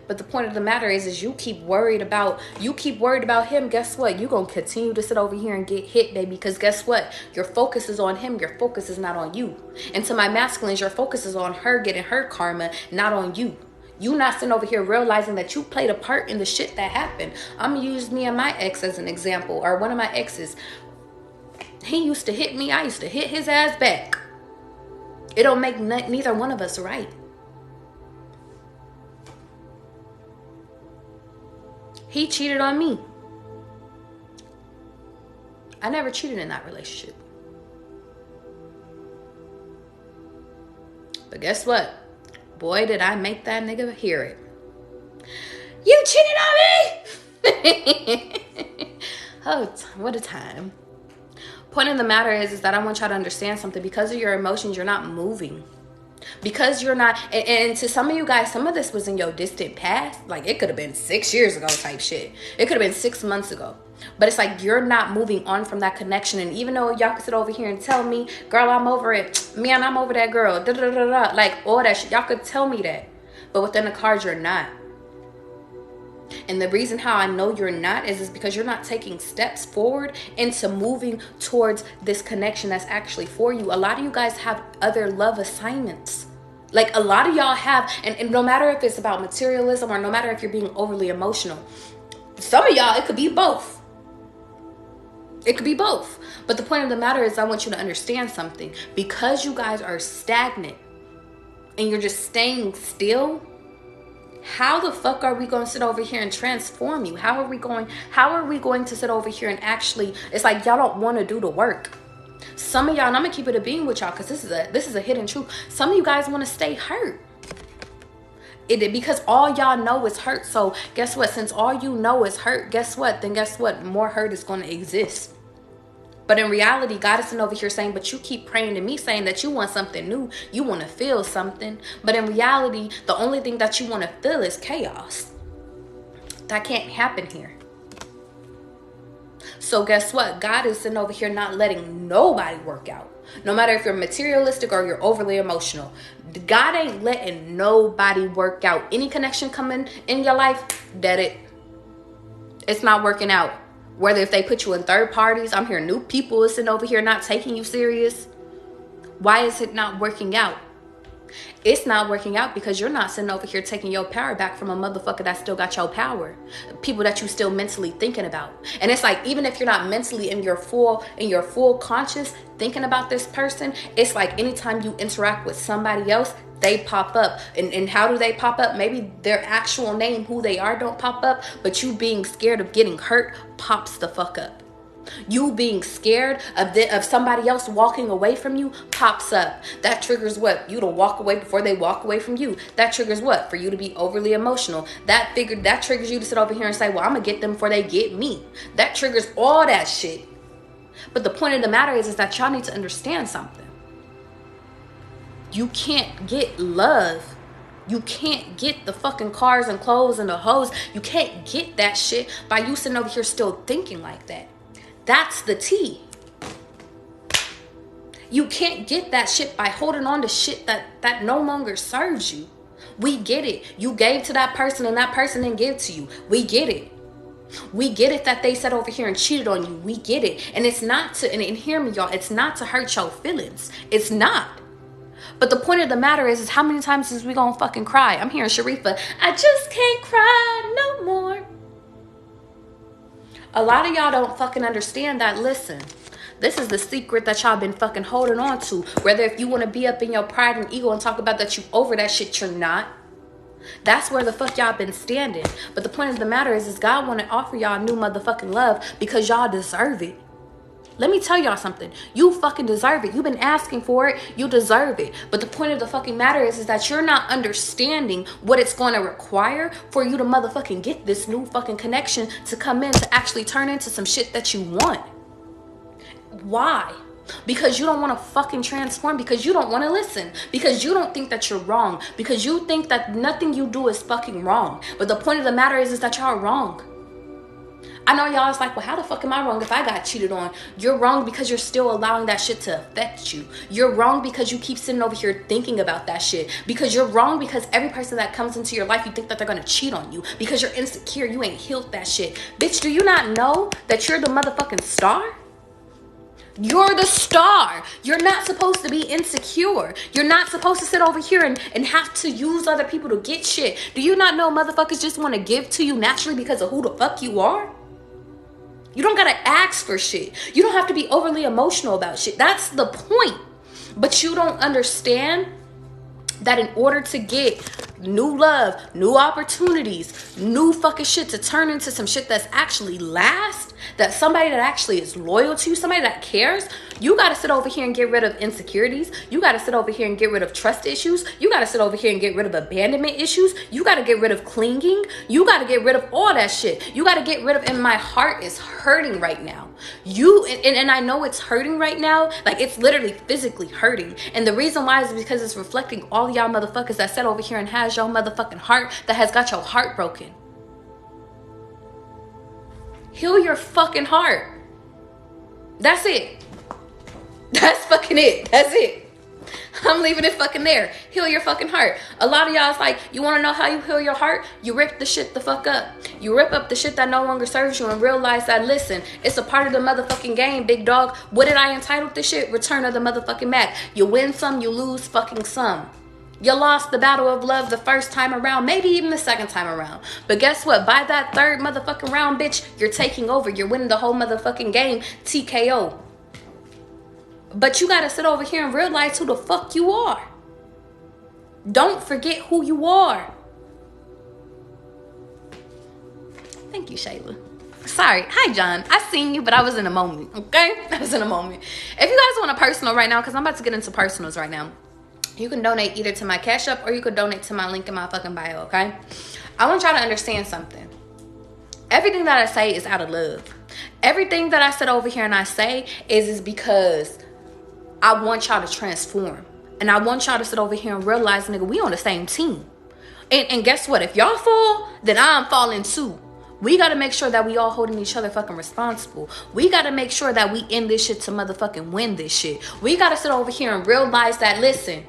But the point of the matter is you keep worried about him. Guess what? You're going to continue to sit over here and get hit, baby. Because guess what? Your focus is on him. Your focus is not on you. And to my masculines, your focus is on her getting her karma, not on you. You not sitting over here realizing that you played a part in the shit that happened. I'm going to use me and my ex as an example, or one of my exes. He used to hit me. I used to hit his ass back. It don't make neither one of us right. He cheated on me. I never cheated in that relationship. But guess what? Boy, did I make that nigga hear it. You cheated on me! Oh, what a time. Point of the matter is that I want y'all to understand something. Because of your emotions, you're not moving. Because you're not, and to some of you guys, some of this was in your distant past. Like it could have been 6 years ago type shit. It could have been 6 months ago. But it's like you're not moving on from that connection. And even though y'all can sit over here and tell me, girl, I'm over it. Man, I'm over that girl. Da, da, da, da. Like all that shit. Y'all could tell me that. But within the cards, you're not. And the reason how I know you're not is because you're not taking steps forward into moving towards this connection that's actually for you. A lot of you guys have other love assignments. Like a lot of y'all have, and no matter if it's about materialism or no matter if you're being overly emotional, some of y'all, it could be both. It could be both. But the point of the matter is I want you to understand something. Because you guys are stagnant and you're just staying still, how the fuck are we going to sit over here and transform you? How are we going to sit over here and actually, it's like y'all don't want to do the work. Some of y'all, and I'm going to keep it a being with y'all because this is a hidden truth. Some of you guys want to stay hurt. Because all y'all know is hurt. So guess what? Since all you know is hurt, guess what? Then guess what? More hurt is going to exist. But in reality, God is sitting over here saying, but you keep praying to me saying that you want something new. You want to feel something. But in reality, the only thing that you want to feel is chaos. That can't happen here. So guess what? God is sitting over here not letting nobody work out. No matter if you're materialistic or you're overly emotional. God ain't letting nobody work out. Any connection coming in your life, it's not working out. Whether if they put you in third parties, I'm hearing new people sitting over here not taking you serious. Why is it not working out? It's not working out because you're not sitting over here taking your power back from a motherfucker that still got your power. People that you still mentally thinking about. And it's like, even if you're not mentally in your full conscious thinking about this person, it's like anytime you interact with somebody else, they pop up. And how do they pop up? Maybe their actual name, who they are, don't pop up, but you being scared of getting hurt pops the fuck up. You being scared of somebody else walking away from you pops up. That triggers what? You to walk away before they walk away from you. That triggers what? For you to be overly emotional. That triggers you to sit over here and say, well, I'm gonna get them before they get me. That triggers all that shit. But the point of the matter is that y'all need to understand something. You can't get love. You can't get the fucking cars and clothes and the hoes. You can't get that shit by you sitting over here still thinking like that. That's the tea. You can't get that shit by holding on to shit that no longer serves you. We get it. You gave to that person and that person didn't give to you. We get it. We get it that they sat over here and cheated on you. We get it. And it's not to, and hear me, y'all, it's not to hurt your feelings. It's not. But the point of the matter is how many times is we gonna fucking cry? I'm hearing Sharifa, I just can't cry no more. A lot of y'all don't fucking understand that. Listen, this is the secret that y'all been fucking holding on to. Whether if you want to be up in your pride and ego and talk about that you over that shit, you're not. That's where the fuck y'all been standing. But the point of the matter is God want to offer y'all new motherfucking love because y'all deserve it. Let me tell y'all something. You fucking deserve it. You've been asking for it. You deserve it. But the point of the fucking matter is that you're not understanding what it's going to require for you to motherfucking get this new fucking connection to come in to actually turn into some shit that you want. Why? Because you don't want to fucking transform, because you don't want to listen, because you don't think that you're wrong, because you think that nothing you do is fucking wrong. But the point of the matter is that y'all are wrong. I know y'all is like, well, how the fuck am I wrong if I got cheated on? You're wrong because you're still allowing that shit to affect you. You're wrong because you keep sitting over here thinking about that shit. Because you're wrong because every person that comes into your life, you think that they're gonna cheat on you. Because you're insecure, you ain't healed that shit. Bitch, do you not know that you're the motherfucking star? You're the star. You're not supposed to be insecure. You're not supposed to sit over here and have to use other people to get shit. Do you not know motherfuckers just want to give to you naturally because of who the fuck you are? You don't gotta ask for shit. You don't have to be overly emotional about shit. That's the point. But you don't understand that in order to get new love, new opportunities, new fucking shit to turn into some shit that's actually last, that somebody that actually is loyal to you, somebody that cares, you gotta sit over here and get rid of insecurities. You gotta sit over here and get rid of trust issues. You gotta sit over here and get rid of abandonment issues. You gotta get rid of clinging. You gotta get rid of all that shit. You gotta get rid of, and my heart is hurting right now. And I know it's hurting right now. Like, it's literally physically hurting. And the reason why is because it's reflecting all y'all motherfuckers that sat over here and has your motherfucking heart, that has got your heart broken. Heal your fucking heart. That's it. That's fucking it. That's it. I'm leaving it fucking there. Heal your fucking heart. A lot of y'all is like, you want to know how you heal your heart? You rip the shit the fuck up. You rip up the shit that no longer serves you and realize that, listen, it's a part of the motherfucking game, big dog. What did I entitle this shit? Return of the motherfucking Mack. You win some, you lose fucking some. You lost the battle of love the first time around, maybe even the second time around. But guess what? By that third motherfucking round, bitch, you're taking over. You're winning the whole motherfucking game, TKO. But you gotta sit over here and realize who the fuck you are. Don't forget who you are. Thank you, Shayla. Sorry. Hi, John. I seen you, but I was in a moment, okay? I was in a moment. If you guys want a personal right now, because I'm about to get into personals right now, you can donate either to my Cash App or you could donate to my link in my fucking bio, okay? I want y'all to understand something. Everything that I say is out of love. Everything that I sit over here and I say is because I want y'all to transform. And I want y'all to sit over here and realize, nigga, we on the same team. And guess what? If y'all fall, then I'm falling too. We got to make sure that we all holding each other fucking responsible. We got to make sure that we end this shit to motherfucking win this shit. We got to sit over here and realize that, listen,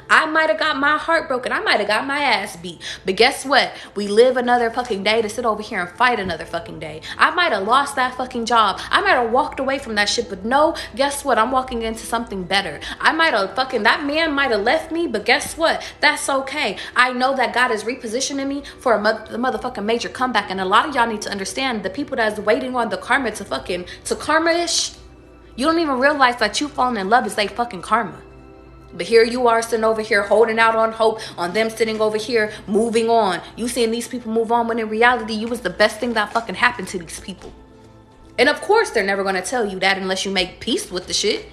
I might have got my heart broken. I might have got my ass beat. But guess what? We live another fucking day to sit over here and fight another fucking day. I might have lost that fucking job. I might have walked away from that shit. But no, guess what? I'm walking into something better. I might have fucking, that man might have left me. But guess what? That's okay. I know that God is repositioning me for a motherfucking major comeback. And a lot of y'all need to understand, the people that's waiting on the karma to karma-ish, you don't even realize that you falling in love is they fucking karma. But here you are sitting over here holding out on hope, on them sitting over here moving on. You seeing these people move on when in reality you was the best thing that fucking happened to these people. And of course they're never going to tell you that unless you make peace with the shit.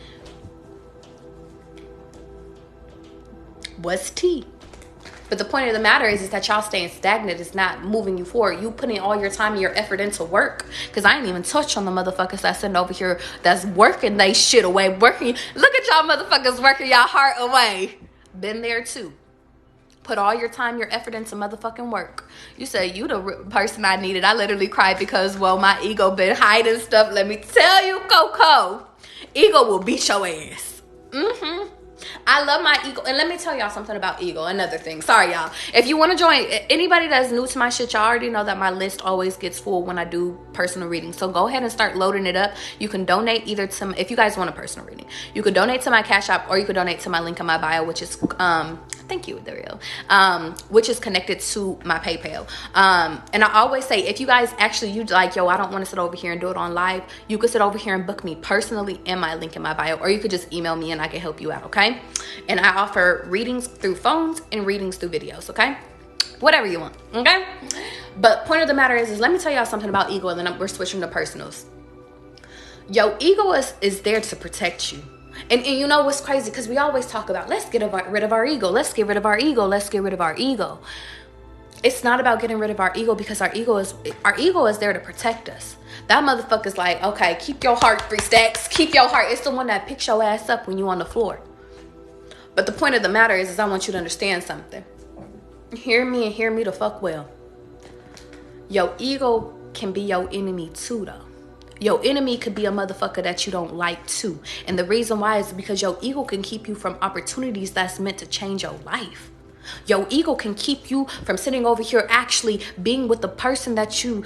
What's tea? But the point of the matter is that y'all staying stagnant is not moving you forward. You putting all your time and your effort into work. Because I ain't even touch on the motherfuckers that's sitting over here that's working they shit away. Working. Look at y'all motherfuckers working y'all heart away. Been there too. Put all your time, your effort into motherfucking work. You say, you the person I needed. I literally cried because, well, my ego been hiding stuff. Let me tell you, Coco. Ego will beat your ass. I love my ego. And let me tell y'all something about ego. Another thing. Sorry, y'all. If you want to join, anybody that's new to my shit, y'all already know that my list always gets full when I do personal readings. So go ahead and start loading it up. You can donate either to, if you guys want a personal reading, you could donate to my Cash App, or you could donate to my link in my bio, which is, thank you, Dario, which is connected to my PayPal. And I always say, if you guys actually, you like, yo, I don't want to sit over here and do it on live, you could sit over here and book me personally in my link in my bio, or you could just email me and I can help you out, okay? And I offer readings through phones and readings through videos, okay? Whatever you want, okay? But point of the matter is let me tell y'all something about ego, and then we're switching to personals. Yo, ego is there to protect you. And you know what's crazy? Because we always talk about, let's get rid of our ego. Let's get rid of our ego. Let's get rid of our ego. It's not about getting rid of our ego, because our ego is there to protect us. That motherfucker's like, okay, keep your heart 3 stacks. Keep your heart. It's the one that picks your ass up when you on the floor. But the point of the matter is I want you to understand something. Hear me, and hear me the fuck well. Your ego can be your enemy too, though. Your enemy could be a motherfucker that you don't like too. And the reason why is because your ego can keep you from opportunities that's meant to change your life. Your ego can keep you from sitting over here actually being with the person that you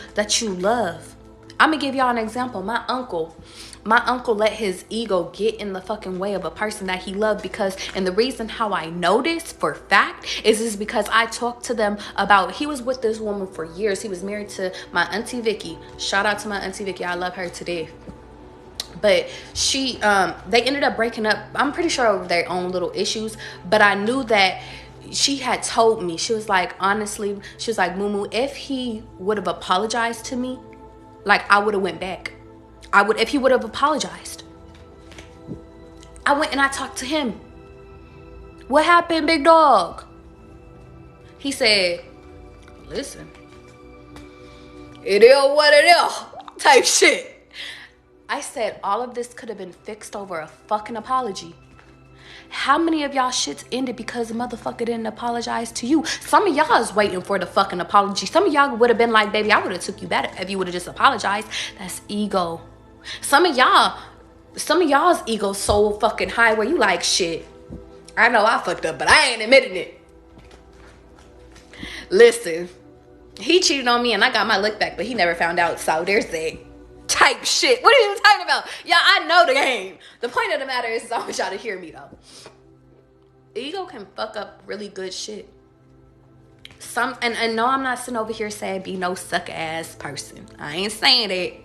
love. I'm gonna give y'all an example. My uncle let his ego get in the fucking way of a person that he loved, and the reason how I know this for fact is because I talked to them about, he was with this woman for years. He was married to my auntie Vicky. Shout out to my auntie Vicky. I love her to death. But they ended up breaking up, I'm pretty sure over their own little issues, but I knew that she had told me, she was like, honestly, she was like, Moo, if he would have apologized to me, like, I would have went back. If he would have apologized. I went and I talked to him. What happened, big dog? He said, listen, it is what it is, type shit. I said, all of this could have been fixed over a fucking apology. How many of y'all shits ended because the motherfucker didn't apologize to you? Some of y'all is waiting for the fucking apology. Some of y'all would have been like, baby, I would have took you better if you would have just apologized. That's ego. Some of y'all's ego so fucking high where you like, shit, I know I fucked up, but I ain't admitting it. Listen, he cheated on me and I got my lick back, but he never found out, so there's that. Type shit. What are you talking about? Yeah, I know the game. The point of the matter is I want y'all to hear me though. Ego can fuck up really good shit. And no, I'm not sitting over here saying be no suck ass person. I ain't saying it.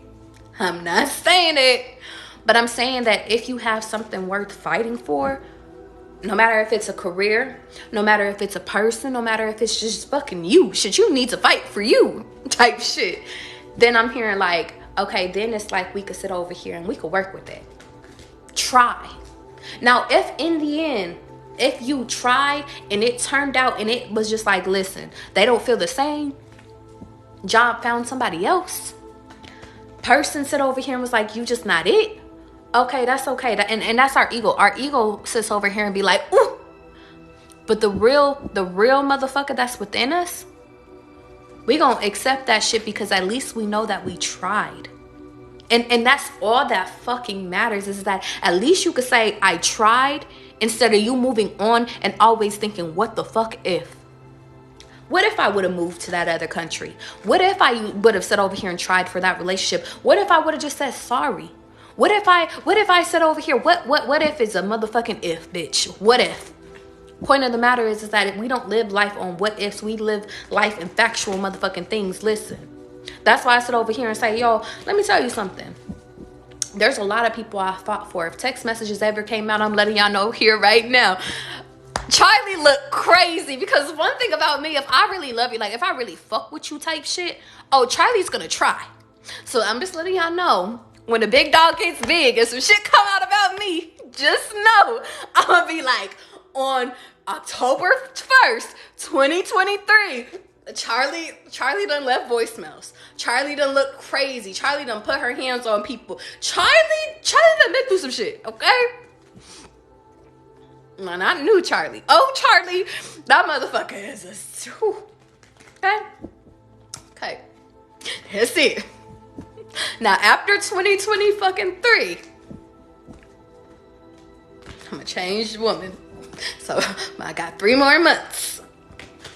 I'm not saying it. But I'm saying that if you have something worth fighting for, no matter if it's a career, no matter if it's a person, no matter if it's just fucking you, shit, you need to fight for you type shit. Then I'm hearing like, okay, then it's like we could sit over here and we could work with it. Try. Now, if in the end, if you tried and it turned out and it was just like, listen, they don't feel the same, job found somebody else, person sit over here and was like, you just not it. Okay, that's okay. And that's our ego. Our ego sits over here and be like, ooh. But the real motherfucker that's within us, we gonna accept that shit because at least we know that we tried. And that's all that fucking matters, is that at least you could say, I tried, instead of you moving on and always thinking, what the fuck if? What if I would have moved to that other country? What if I would have sat over here and tried for that relationship? What if I would have just said sorry? What if I said over here, what if it's a motherfucking if, bitch? What if? Point of the matter is that we don't live life on what ifs. We live life in factual motherfucking things. Listen, that's why I sit over here and say, yo, let me tell you something. There's a lot of people I fought for. If text messages ever came out, I'm letting y'all know here right now. Charlie looked crazy, because one thing about me, if I really love you, like if I really fuck with you type shit, oh, Charlie's gonna try. So I'm just letting y'all know, when the big dog gets big and some shit come out about me, just know I'm gonna be like, on October 1st, 2023, Charlie done left voicemails. Charlie done look crazy. Charlie done put her hands on people. Charlie done been through some shit, okay? And I knew Charlie. Oh, Charlie, that motherfucker is a... Whew. Okay. That's it. Now, after 2020 fucking 3, I'm a changed woman. So I got 3 more months.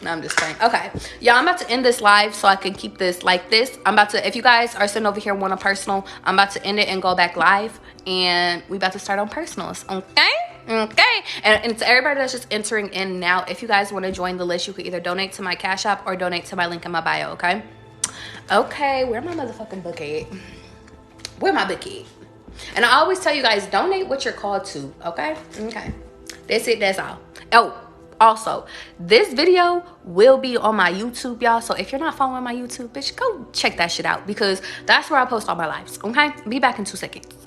No, I'm just playing. Okay, y'all, I'm about to end this live so I can keep this like this. I'm about to, if you guys are sitting over here want a personal, I'm about to end it and go back live, and we about to start on personals. Okay. Okay, and to everybody that's just entering in now, if you guys want to join the list, you can either donate to my Cash App or donate to my link in my bio. Okay. Okay, where my motherfucking book at? Where my book at? And I always tell you guys, donate what you're called to. Okay. Okay, that's it. That's all. Oh, also, this video will be on my YouTube, y'all. So if you're not following my YouTube, bitch, go check that shit out, because that's where I post all my lives. Okay, be back in 2 seconds.